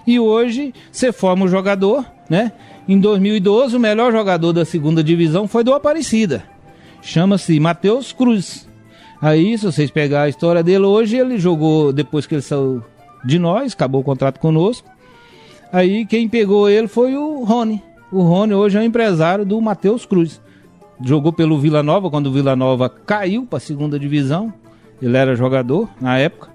E hoje você forma um jogador, né? Em 2012 o melhor jogador da segunda divisão foi do Aparecida. Chama-se Matheus Cruz. Aí se vocês pegarem a história dele hoje, ele jogou depois que ele saiu de nós, acabou o contrato conosco. Aí quem pegou ele foi o Rony. O Rony hoje é o empresário do Matheus Cruz. Jogou pelo Vila Nova, quando o Vila Nova caiu para a segunda divisão. Ele era jogador na época.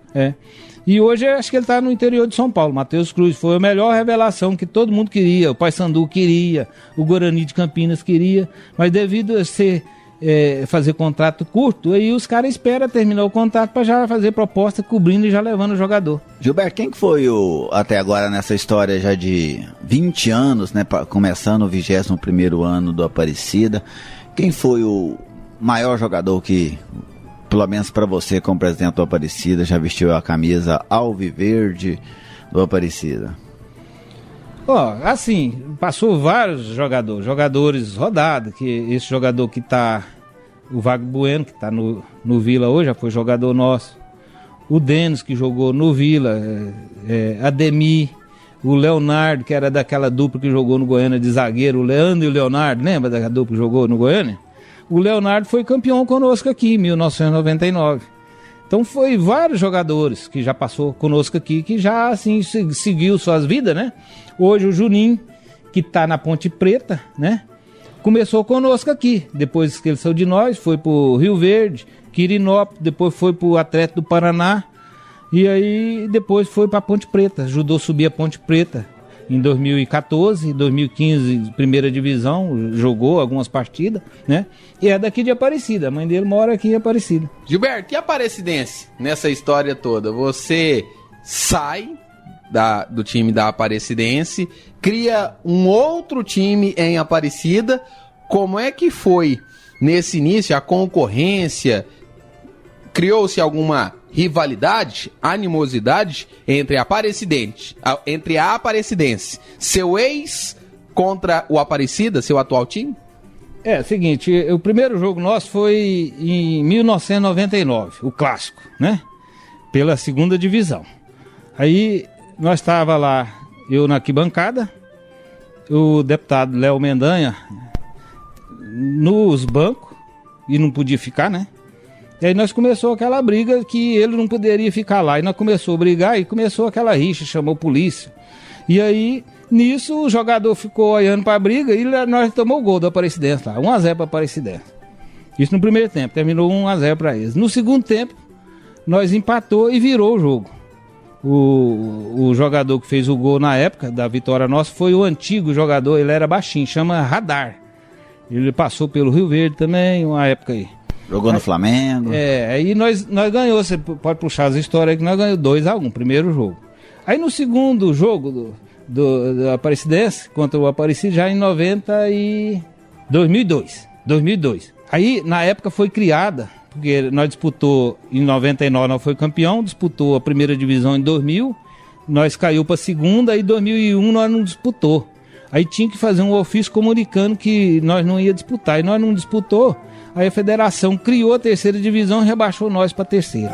E hoje acho que ele está no interior de São Paulo. Matheus Cruz foi a melhor revelação que todo mundo queria. O Paysandu queria, o Guarani de Campinas queria. Mas devido a fazer contrato curto, aí os caras esperam terminar o contrato para já fazer proposta cobrindo e já levando o jogador. Gilberto, quem que foi até agora nessa história já de 20 anos, né, começando o 21º ano do Aparecida, quem foi o maior jogador que, pelo menos para você como presidente do Aparecida, já vestiu a camisa alviverde do Aparecida? Assim, passou vários jogadores rodados, que esse jogador que tá, o Wagner Bueno, que tá no Vila hoje, já foi jogador nosso, o Denis, que jogou no Vila, Ademir, o Leonardo, que era daquela dupla que jogou no Goiânia de zagueiro, o Leandro e o Leonardo, lembra da dupla que jogou no Goiânia? O Leonardo foi campeão conosco aqui em 1999. Então foi vários jogadores que já passou conosco aqui, que já assim seguiu suas vidas, né? Hoje o Juninho, que tá na Ponte Preta, né? Começou conosco aqui, depois que ele saiu de nós, foi pro Rio Verde, Quirinópolis, depois foi pro Atlético do Paraná, e aí depois foi pra Ponte Preta, ajudou a subir a Ponte Preta em 2014, 2015, primeira divisão, jogou algumas partidas, né? E é daqui de Aparecida, a mãe dele mora aqui em Aparecida. Gilberto, e Aparecidense nessa história toda? Você sai do time da Aparecidense, cria um outro time em Aparecida. Como é que foi nesse início a concorrência? Criou-se alguma rivalidade, animosidade entre a Aparecidense, seu ex contra o Aparecida, seu atual time? Seguinte, o primeiro jogo nosso foi em 1999, o clássico, né? Pela segunda divisão. Aí nós estava lá, eu na arquibancada, o deputado Léo Mendanha nos bancos, e não podia ficar, né? E aí nós começou aquela briga que ele não poderia ficar lá. E nós começou a brigar e começou aquela rixa, chamou a polícia. E aí, nisso, o jogador ficou olhando pra briga e nós tomamos o gol do Aparecidense lá. 1-0 para Aparecidense. Isso no primeiro tempo, terminou 1-0 para eles. No segundo tempo, nós empatou e virou o jogo. O jogador que fez o gol na época da vitória nossa foi o antigo jogador, ele era baixinho, chama Radar. Ele passou pelo Rio Verde também, uma época aí. Jogou no Flamengo. Aí nós ganhou, você pode puxar as histórias aí, que nós ganhamos 2-1, primeiro jogo. Aí no segundo jogo do Aparecidense, contra o Aparecido, já em 2002. Aí, na época, foi criada, porque nós disputou em 99, nós foi campeão, disputou a primeira divisão em 2000, nós caiu para a segunda, e em 2001 nós não disputou. Aí tinha que fazer um ofício comunicando que nós não ia disputar, e nós não disputou. Aí a federação criou a terceira divisão e rebaixou nós para a terceira.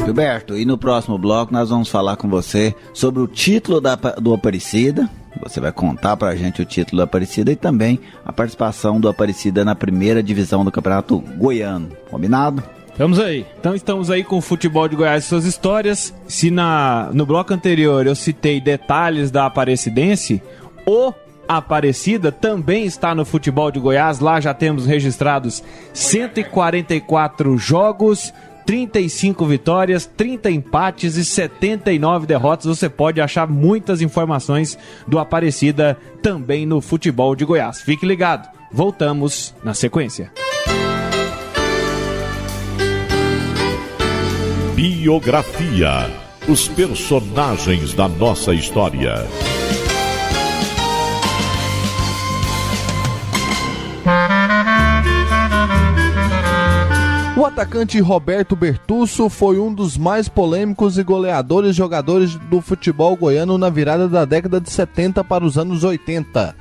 Gilberto, e no próximo bloco nós vamos falar com você sobre o título do Aparecida. Você vai contar pra gente o título do Aparecida e também a participação do Aparecida na primeira divisão do Campeonato Goiano. Combinado? Estamos aí. Então estamos aí com o Futebol de Goiás e suas histórias. Se no bloco anterior eu citei detalhes da Aparecidense, o Aparecida também está no Futebol de Goiás. Lá já temos registrados 144 jogos, 35 vitórias, 30 empates e 79 derrotas. Você pode achar muitas informações do Aparecida também no futebol de Goiás. Fique ligado, voltamos na sequência. Biografia. Os personagens da nossa história. O atacante Roberto Bertuccio foi um dos mais polêmicos e goleadores jogadores do futebol goiano na virada da década de 70 para os anos 80.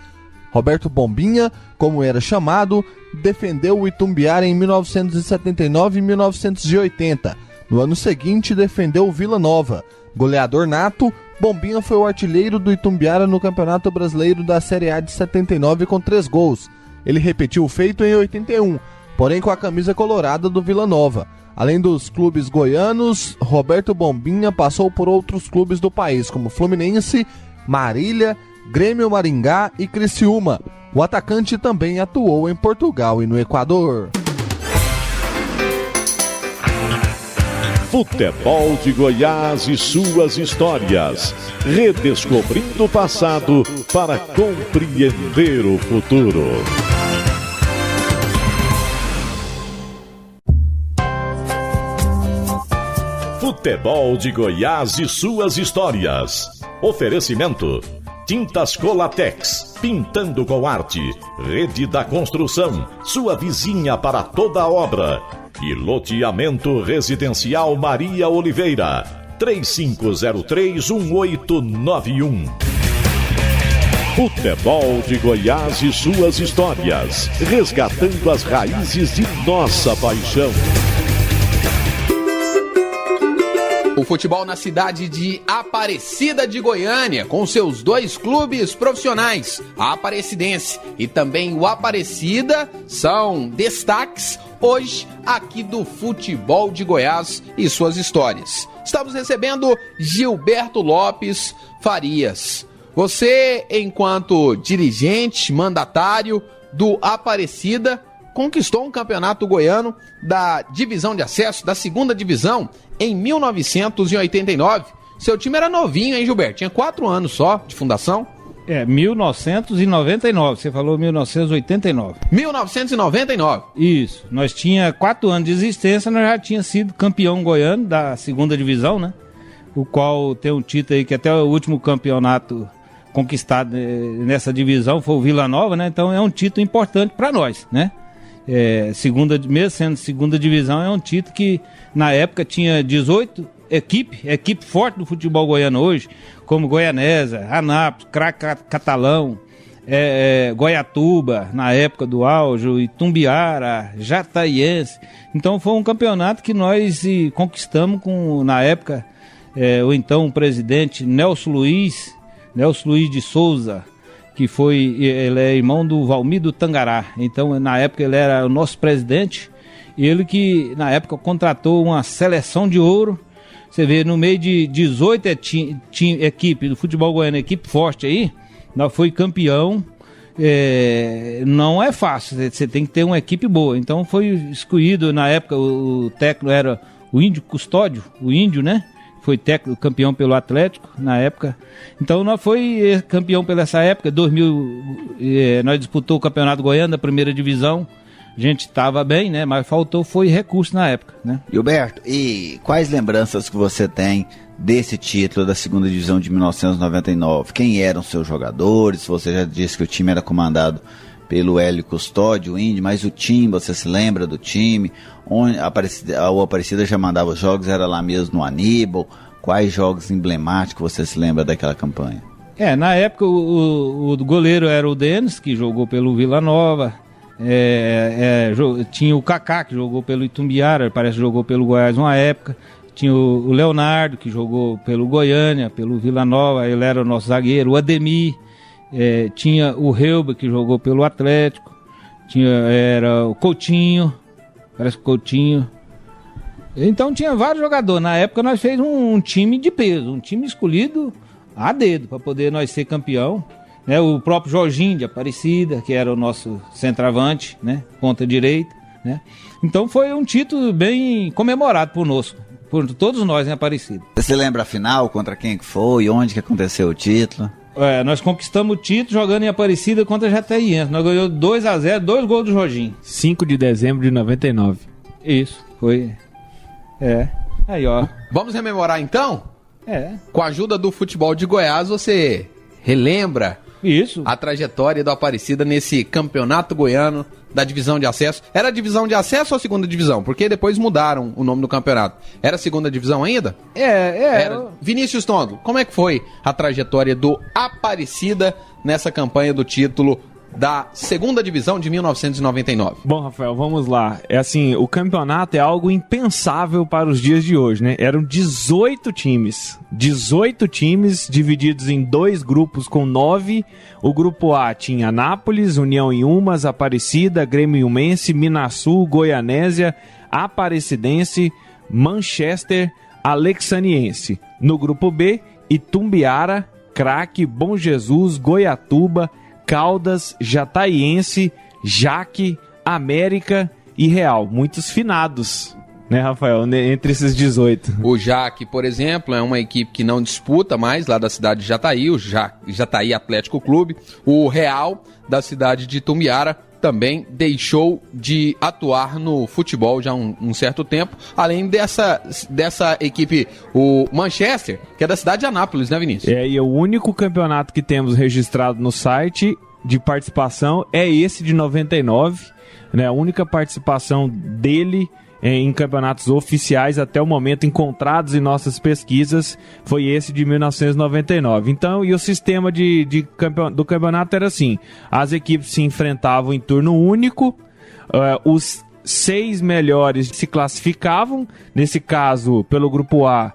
Roberto Bombinha, como era chamado, defendeu o Itumbiara em 1979 e 1980. No ano seguinte, defendeu o Vila Nova. Goleador nato, Bombinha foi o artilheiro do Itumbiara no Campeonato Brasileiro da Série A de 79 com 3 gols. Ele repetiu o feito em 81, porém com a camisa colorada do Vila Nova. Além dos clubes goianos, Roberto Bombinha passou por outros clubes do país, como Fluminense, Marília, Grêmio Maringá e Criciúma. O atacante também atuou em Portugal e no Equador. Futebol de Goiás e suas histórias. Redescobrindo o passado para compreender o futuro. Futebol de Goiás e suas histórias. Oferecimento: Tintas Colatex, pintando com arte. Rede da Construção, sua vizinha para toda obra. E loteamento residencial Maria Oliveira, 3503-1891. Futebol de Goiás e suas histórias, resgatando as raízes de nossa paixão. O futebol na cidade de Aparecida de Goiânia, com seus 2 clubes profissionais, a Aparecidense e também o Aparecida, são destaques hoje aqui do futebol de Goiás e suas histórias. Estamos recebendo Gilberto Lopes Farias. Você, enquanto dirigente, mandatário do Aparecida, conquistou um campeonato goiano da divisão de acesso, da 2ª divisão, em 1989. Seu time era novinho, hein, Gilberto? Tinha 4 anos só de fundação. 1999, você falou 1989. 1999. Isso, nós tinha 4 anos de existência, nós já tinha sido campeão goiano da 2ª divisão, né? O qual tem um título aí que até o último campeonato conquistado nessa divisão foi o Vila Nova, né? Então é um título importante para nós, né? Mesmo sendo 2ª divisão, é um título que na época tinha 18 equipe forte do futebol goiano hoje, como Goianésia, Anápolis, Craque Catalão, Goiatuba, na época do auge, Itumbiara, Jataiense. Então foi um campeonato que nós conquistamos com, na época, o então presidente Nelson Luiz de Souza, que ele é irmão do Valmir Tangará. Então, na época, ele era o nosso presidente. Ele que, na época, contratou uma seleção de ouro. Você vê, no meio de 18 equipes do futebol goiano, equipe forte aí, nós foi campeão. Não é fácil, você tem que ter uma equipe boa. Então, foi escolhido, na época, o técnico era o Índio Custódio, o Índio, né? Foi técnico, campeão pelo Atlético na época. Então nós foi campeão pela essa época. 2000 nós disputamos o Campeonato Goiano da 1ª divisão. A gente estava bem, né? Mas foi recurso na época, né? Gilberto, e quais lembranças que você tem desse título da 2ª divisão de 1999? Quem eram seus jogadores? Você já disse que o time era comandado pelo Hélio Custódio, o Índio, mas o time, você se lembra do time? Onde o Aparecida já mandava os jogos, era lá mesmo no Aníbal? Quais jogos emblemáticos você se lembra daquela campanha? Na época o goleiro era o Denis, que jogou pelo Vila Nova. Tinha o Kaká, que jogou pelo Itumbiara, parece que jogou pelo Goiás uma época. Tinha o Leonardo, que jogou pelo Goiânia, pelo Vila Nova, ele era o nosso zagueiro. O Ademir. Tinha o Reuba, que jogou pelo Atlético. Era o Coutinho, parece que Coutinho. Então tinha vários jogadores. Na época nós fizemos um time de peso, um time escolhido a dedo para poder nós ser campeão. O próprio Jorginho de Aparecida, que era o nosso centroavante, né? Ponta direita. né? Então foi um título bem comemorado por todos nós em Aparecida. Você lembra a final, contra quem que foi, onde que aconteceu o título? Nós conquistamos o título jogando em Aparecida contra a Jataiense. Nós ganhamos 2-0, 2 gols do Jorginho. 5 de dezembro de 99. Isso, foi. Aí, ó. Vamos rememorar então? É. Com a ajuda do futebol de Goiás, você relembra isso, a trajetória do Aparecida nesse campeonato goiano da divisão de acesso. Era a divisão de acesso ou a segunda divisão? Porque depois mudaram o nome do campeonato. Era a segunda divisão ainda? Era. Vinícius Tondo, como é que foi a trajetória do Aparecida nessa campanha do título da segunda divisão de 1999? Bom, Rafael, vamos lá. O campeonato é algo impensável para os dias de hoje, né? Eram 18 times. 18 times divididos em 2 grupos com 9. O grupo A tinha Anápolis, União Inhumas, Aparecida, Grêmio Iumense, Minasul, Goianésia, Aparecidense, Manchester, Alexaniense. No grupo B, Itumbiara, Craque, Bom Jesus, Goiatuba, Caldas, Jataiense, Jaque, América e Real. Muitos finados, né, Rafael, entre esses 18. O Jaque, por exemplo, é uma equipe que não disputa mais lá da cidade de Jataí, o Jataí Atlético Clube. O Real, da cidade de Itumbiara, também deixou de atuar no futebol já há um certo tempo, além dessa equipe, o Manchester, que é da cidade de Anápolis, né, Vinícius? E o único campeonato que temos registrado no site de participação é esse de 99, né? A única participação dele em campeonatos oficiais até o momento encontrados em nossas pesquisas foi esse de 1999. Então, e o sistema do campeonato era assim: as equipes se enfrentavam em turno único, os 6 melhores se classificavam, nesse caso pelo grupo A,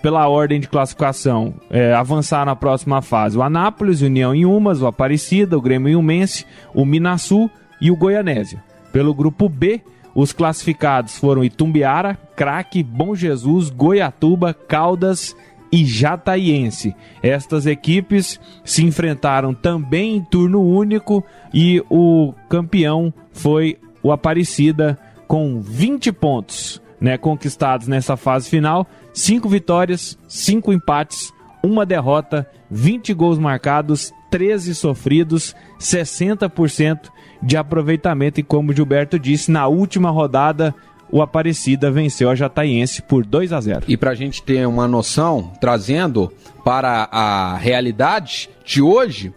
pela ordem de classificação, avançar na próxima fase o Anápolis, União Inhumas, o Aparecida, o Grêmio Iumense, o Minasul e o Goianésia. Pelo grupo B, os classificados foram Itumbiara, Craque, Bom Jesus, Goiatuba, Caldas e Jataiense. Estas equipes se enfrentaram também em turno único e o campeão foi o Aparecida com 20 pontos, né, conquistados nessa fase final. 5 vitórias, 5 empates, 1 derrota, 20 gols marcados, 13 sofridos, 60% de aproveitamento, e como o Gilberto disse, na última rodada o Aparecida venceu a Jataiense por 2-0. E pra gente ter uma noção, trazendo para a realidade de hoje,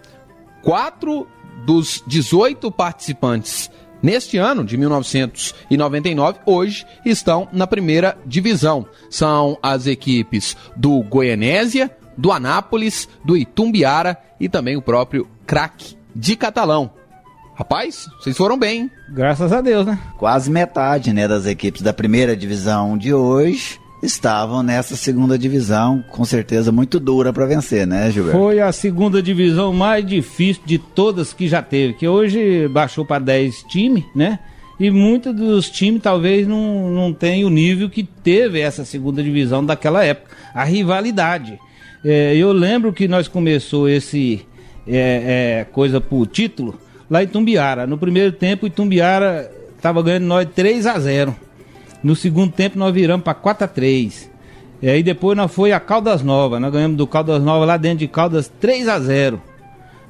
4 dos 18 participantes neste ano de 1999, hoje estão na primeira divisão. São as equipes do Goianésia, do Anápolis, do Itumbiara e também o próprio Craque de Catalão. Rapaz, vocês foram bem, hein? Graças a Deus, né? Quase metade, né, das equipes da primeira divisão de hoje estavam nessa segunda divisão, com certeza muito dura para vencer, né, Gilberto? Foi a segunda divisão mais difícil de todas que já teve, que hoje baixou para 10 times, né? E muitos dos times talvez não tenham o nível que teve essa segunda divisão daquela época. A rivalidade. Eu lembro que nós começou esse coisa por título lá em Itumbiara. No primeiro tempo, Itumbiara estava ganhando nós 3-0. No segundo tempo, nós viramos para 4-3. E aí depois nós foi a Caldas Novas. Nós ganhamos do Caldas Novas lá dentro de Caldas 3-0.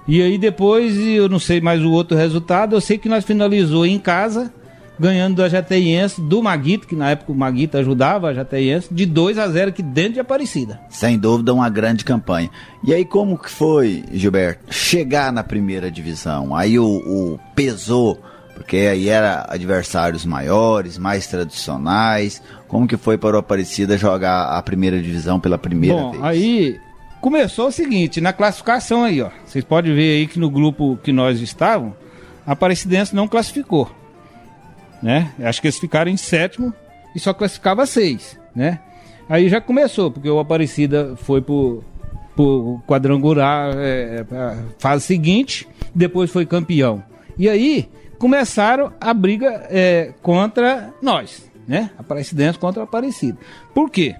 E aí depois, eu não sei mais o outro resultado, eu sei que nós finalizou em casa, ganhando da Jataiense, do Maguito, que na época o Maguito ajudava a Jataiense, de 2-0 aqui dentro de Aparecida. Sem dúvida, uma grande campanha. E aí como que foi, Gilberto, chegar na primeira divisão? Aí o pesou, porque aí era adversários maiores, mais tradicionais. Como que foi para o Aparecida jogar a primeira divisão pela primeira vez? Aí começou o seguinte, na classificação aí, ó. Vocês podem ver aí que no grupo que nós estávamos, a Aparecidense não classificou, né? Acho que eles ficaram em 7º e só classificava 6, né? Aí já começou, porque o Aparecida foi pro quadrangular, fase seguinte, depois foi campeão. E aí começaram a briga contra nós, né? Aparecidense contra o Aparecida. Por quê?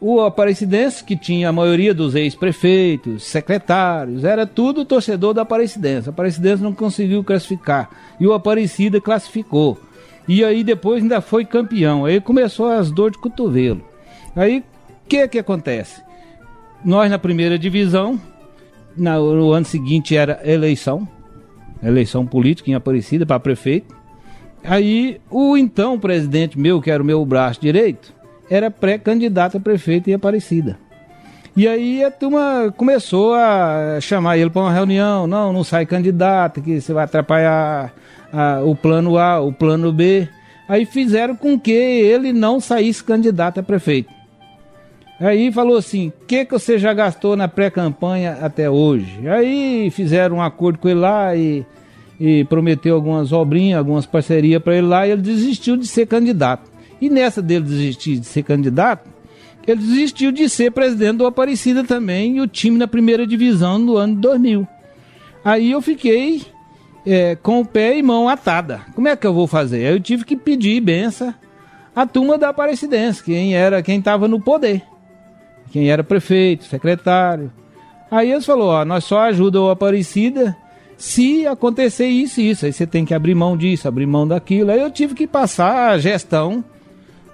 o Aparecidense, que tinha a maioria dos ex-prefeitos, secretários, era tudo torcedor da Aparecidense. A Aparecidense não conseguiu classificar e o Aparecida classificou. E aí depois ainda foi campeão. Aí começou as dores de cotovelo. Aí o que acontece? Nós na primeira divisão, no ano seguinte era eleição política em Aparecida para prefeito. Aí o então presidente meu, que era o meu braço direito, era pré-candidato a prefeito em Aparecida. E aí a turma começou a chamar ele para uma reunião. Não sai candidato, que você vai atrapalhar o plano A, o plano B. Aí fizeram com que ele não saísse candidato a prefeito. Aí falou assim: o que você já gastou na pré-campanha até hoje? Aí fizeram um acordo com ele lá e prometeu algumas obrinhas, algumas parcerias para ele lá, e ele desistiu de ser candidato. E nessa dele desistir de ser candidato, ele desistiu de ser presidente do Aparecida também, e o time na primeira divisão no ano de 2000. Aí eu fiquei com o pé e mão atada. Como é que eu vou fazer? Aí eu tive que pedir benção à turma da Aparecidense, quem estava no poder, quem era prefeito, secretário. Aí eles falaram: nós só ajudamos o Aparecida se acontecer isso e isso. Aí você tem que abrir mão disso, abrir mão daquilo. Aí eu tive que passar a gestão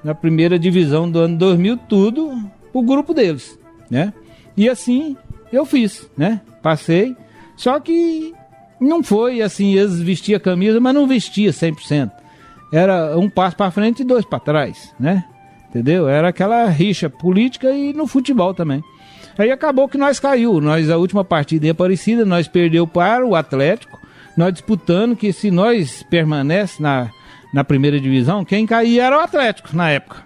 na primeira divisão do ano 2000, tudo o grupo deles, né? E assim eu fiz, né? Passei, só que não foi assim, eles vestiam a camisa, mas não vestia 100%. Era um passo para frente e dois para trás, né? Entendeu? Era aquela rixa política e no futebol também. Aí acabou que nós caiu. A última partida em Aparecida, nós perdeu para o Atlético, nós disputando que se nós permanece na primeira divisão, quem caía era o Atlético na época.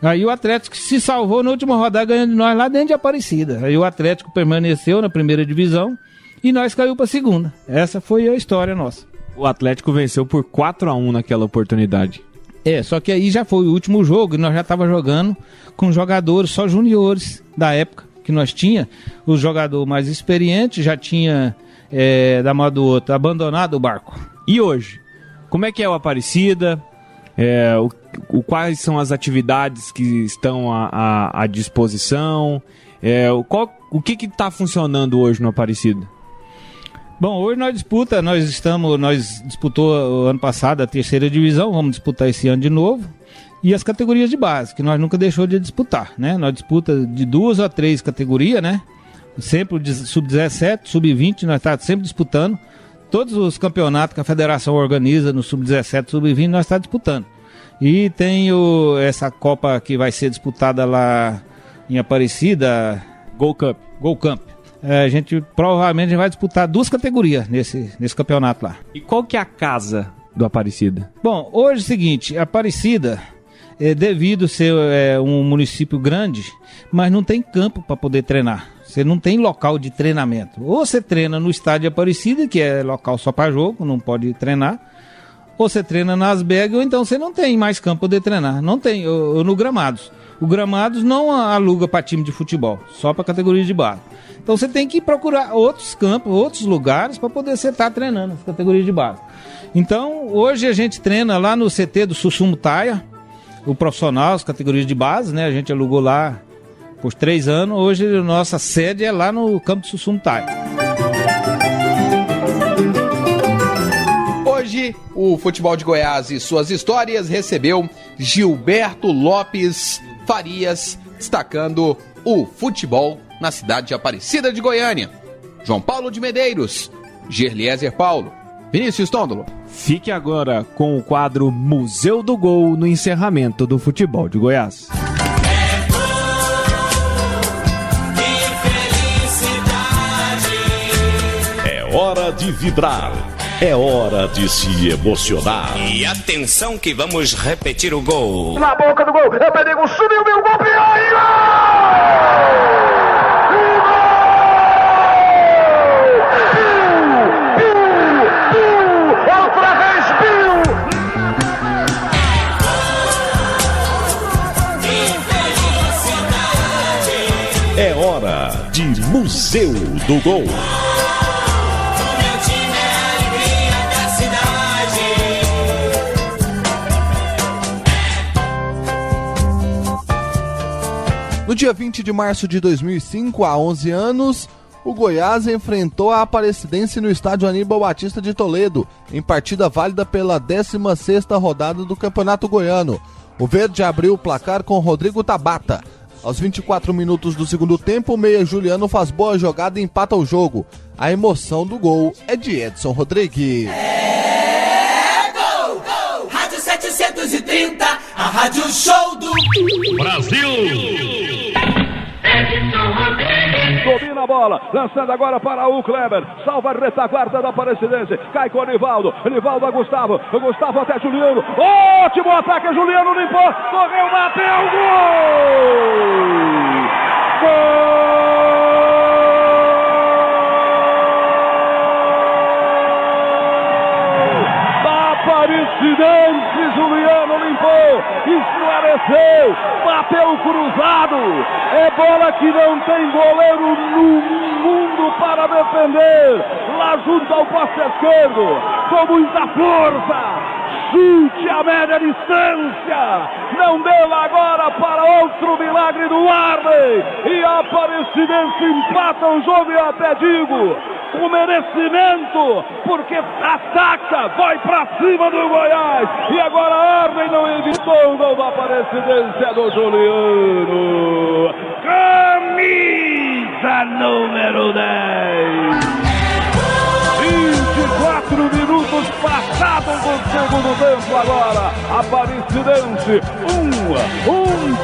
Aí o Atlético se salvou na última rodada ganhando de nós lá dentro de Aparecida. Aí o Atlético permaneceu na primeira divisão e nós caiu para a segunda. Essa foi a história nossa. O Atlético venceu por 4-1 naquela oportunidade. Só que aí já foi o último jogo e nós já estávamos jogando com jogadores só juniores da época que nós tinha. O jogador mais experiente já tinha, da mão do outro, abandonado o barco. E hoje? Como é que é o Aparecida? Quais são as atividades que estão à disposição? O que está funcionando hoje no Aparecida? Bom, hoje nós disputou ano passado a terceira divisão, vamos disputar esse ano de novo. E as categorias de base, que nós nunca deixou de disputar, né? Nós disputa de 2 a 3 categorias, né? Sempre o sub-17, sub-20, nós estamos sempre disputando. Todos os campeonatos que a federação organiza no sub-17, sub-20, nós estamos disputando. E tem essa Copa que vai ser disputada lá em Aparecida, Gol Camp. A gente provavelmente vai disputar 2 categorias nesse campeonato lá. E qual que é a casa do Aparecida? Bom, hoje é o seguinte, Aparecida, devido ser um município grande, mas não tem campo para poder treinar. Você não tem local de treinamento. Ou você treina no estádio de Aparecida, que é local só para jogo, não pode treinar. Ou você treina nas Asberg, ou então você não tem mais campo para poder treinar. Não tem, ou no Gramados. O Gramados não aluga para time de futebol, só para categoria de base. Então você tem que procurar outros campos, outros lugares para poder você estar treinando as categorias de base. Então hoje a gente treina lá no CT do Sussumutaia, o profissional, as categorias de base, né? A gente alugou lá por 3 anos. Hoje a nossa sede é lá no campo do Sussumutaia. Hoje, o Futebol de Goiás e suas histórias recebeu Gilberto Lopes Farias, destacando o futebol na cidade de Aparecida de Goiânia. João Paulo de Medeiros, Gerliezer Paulo, Vinícius Tondolo. Fique agora com o quadro Museu do Gol no encerramento do Futebol de Goiás. É hora de vibrar. É hora de se emocionar. E atenção que vamos repetir o gol. Na boca do gol, é Perigo, subiu, meu gol, e gol! Outra vez, É hora de Museu do Gol. No dia 20 de março de 2005, há 11 anos, o Goiás enfrentou a Aparecidense no estádio Aníbal Batista de Toledo, em partida válida pela 16ª rodada do Campeonato Goiano. O verde abriu o placar com Rodrigo Tabata. Aos 24 minutos do segundo tempo, o meia Juliano faz boa jogada e empata o jogo. A emoção do gol é de Edson Rodrigues. É gol, gol. Rádio 730, a rádio show do Brasil. Domina a bola, lançando agora para o Kleber, salva a retaguarda da Aparecidense, cai com o Nivaldo a Gustavo até Juliano, ótimo ataque, Juliano limpou, correu, bateu, Aparecidense, Juliano limpou, esclareceu, bateu cruzado, é bola que não tem goleiro no mundo para defender, lá junto ao poste esquerdo, com muita força, chute a média distância, não deu agora para outro milagre do Arley, e a Aparecidense empata o jogo e até digo, o merecimento, porque ataca, vai pra cima do Goiás, e agora Arley não evitou o gol da Aparecidense do Juliano, camisa número 10. 24 minutos passados do segundo tempo agora, Aparecidense,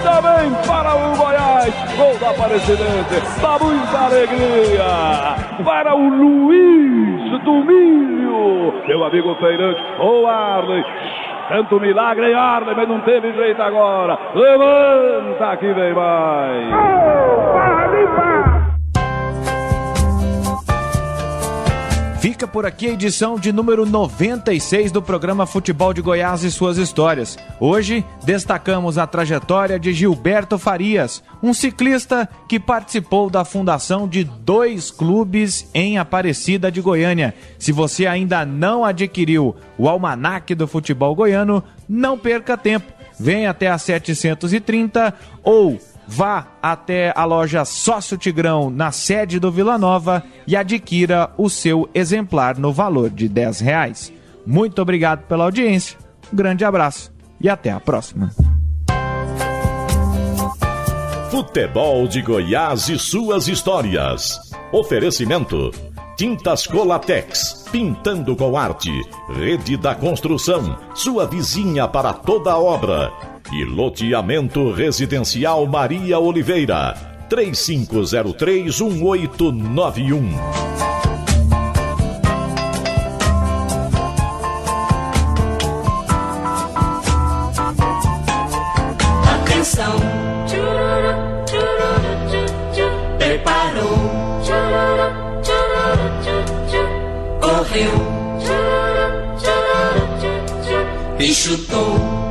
também para o Goiás, gol da Aparecidense, dá muita alegria para o Luiz do Milho, meu amigo feirante, o Arley, tanto milagre em Arley, mas não teve jeito agora, levanta que vem mais. Fica por aqui a edição de número 96 do programa Futebol de Goiás e suas histórias. Hoje, destacamos a trajetória de Gilberto Farias, um ciclista que participou da fundação de 2 clubes em Aparecida de Goiânia. Se você ainda não adquiriu o Almanaque do Futebol Goiano, não perca tempo. Venha até a 730 ou vá até a loja Sócio Tigrão, na sede do Vila Nova, e adquira o seu exemplar no valor de R$10. Muito obrigado pela audiência, um grande abraço e até a próxima. Futebol de Goiás e suas histórias. Oferecimento: Tintas Colatex, pintando com arte. Rede da Construção, sua vizinha para toda obra. E loteamento residencial Maria Oliveira, 3503-1891. Atenção, preparou, correu e chutou.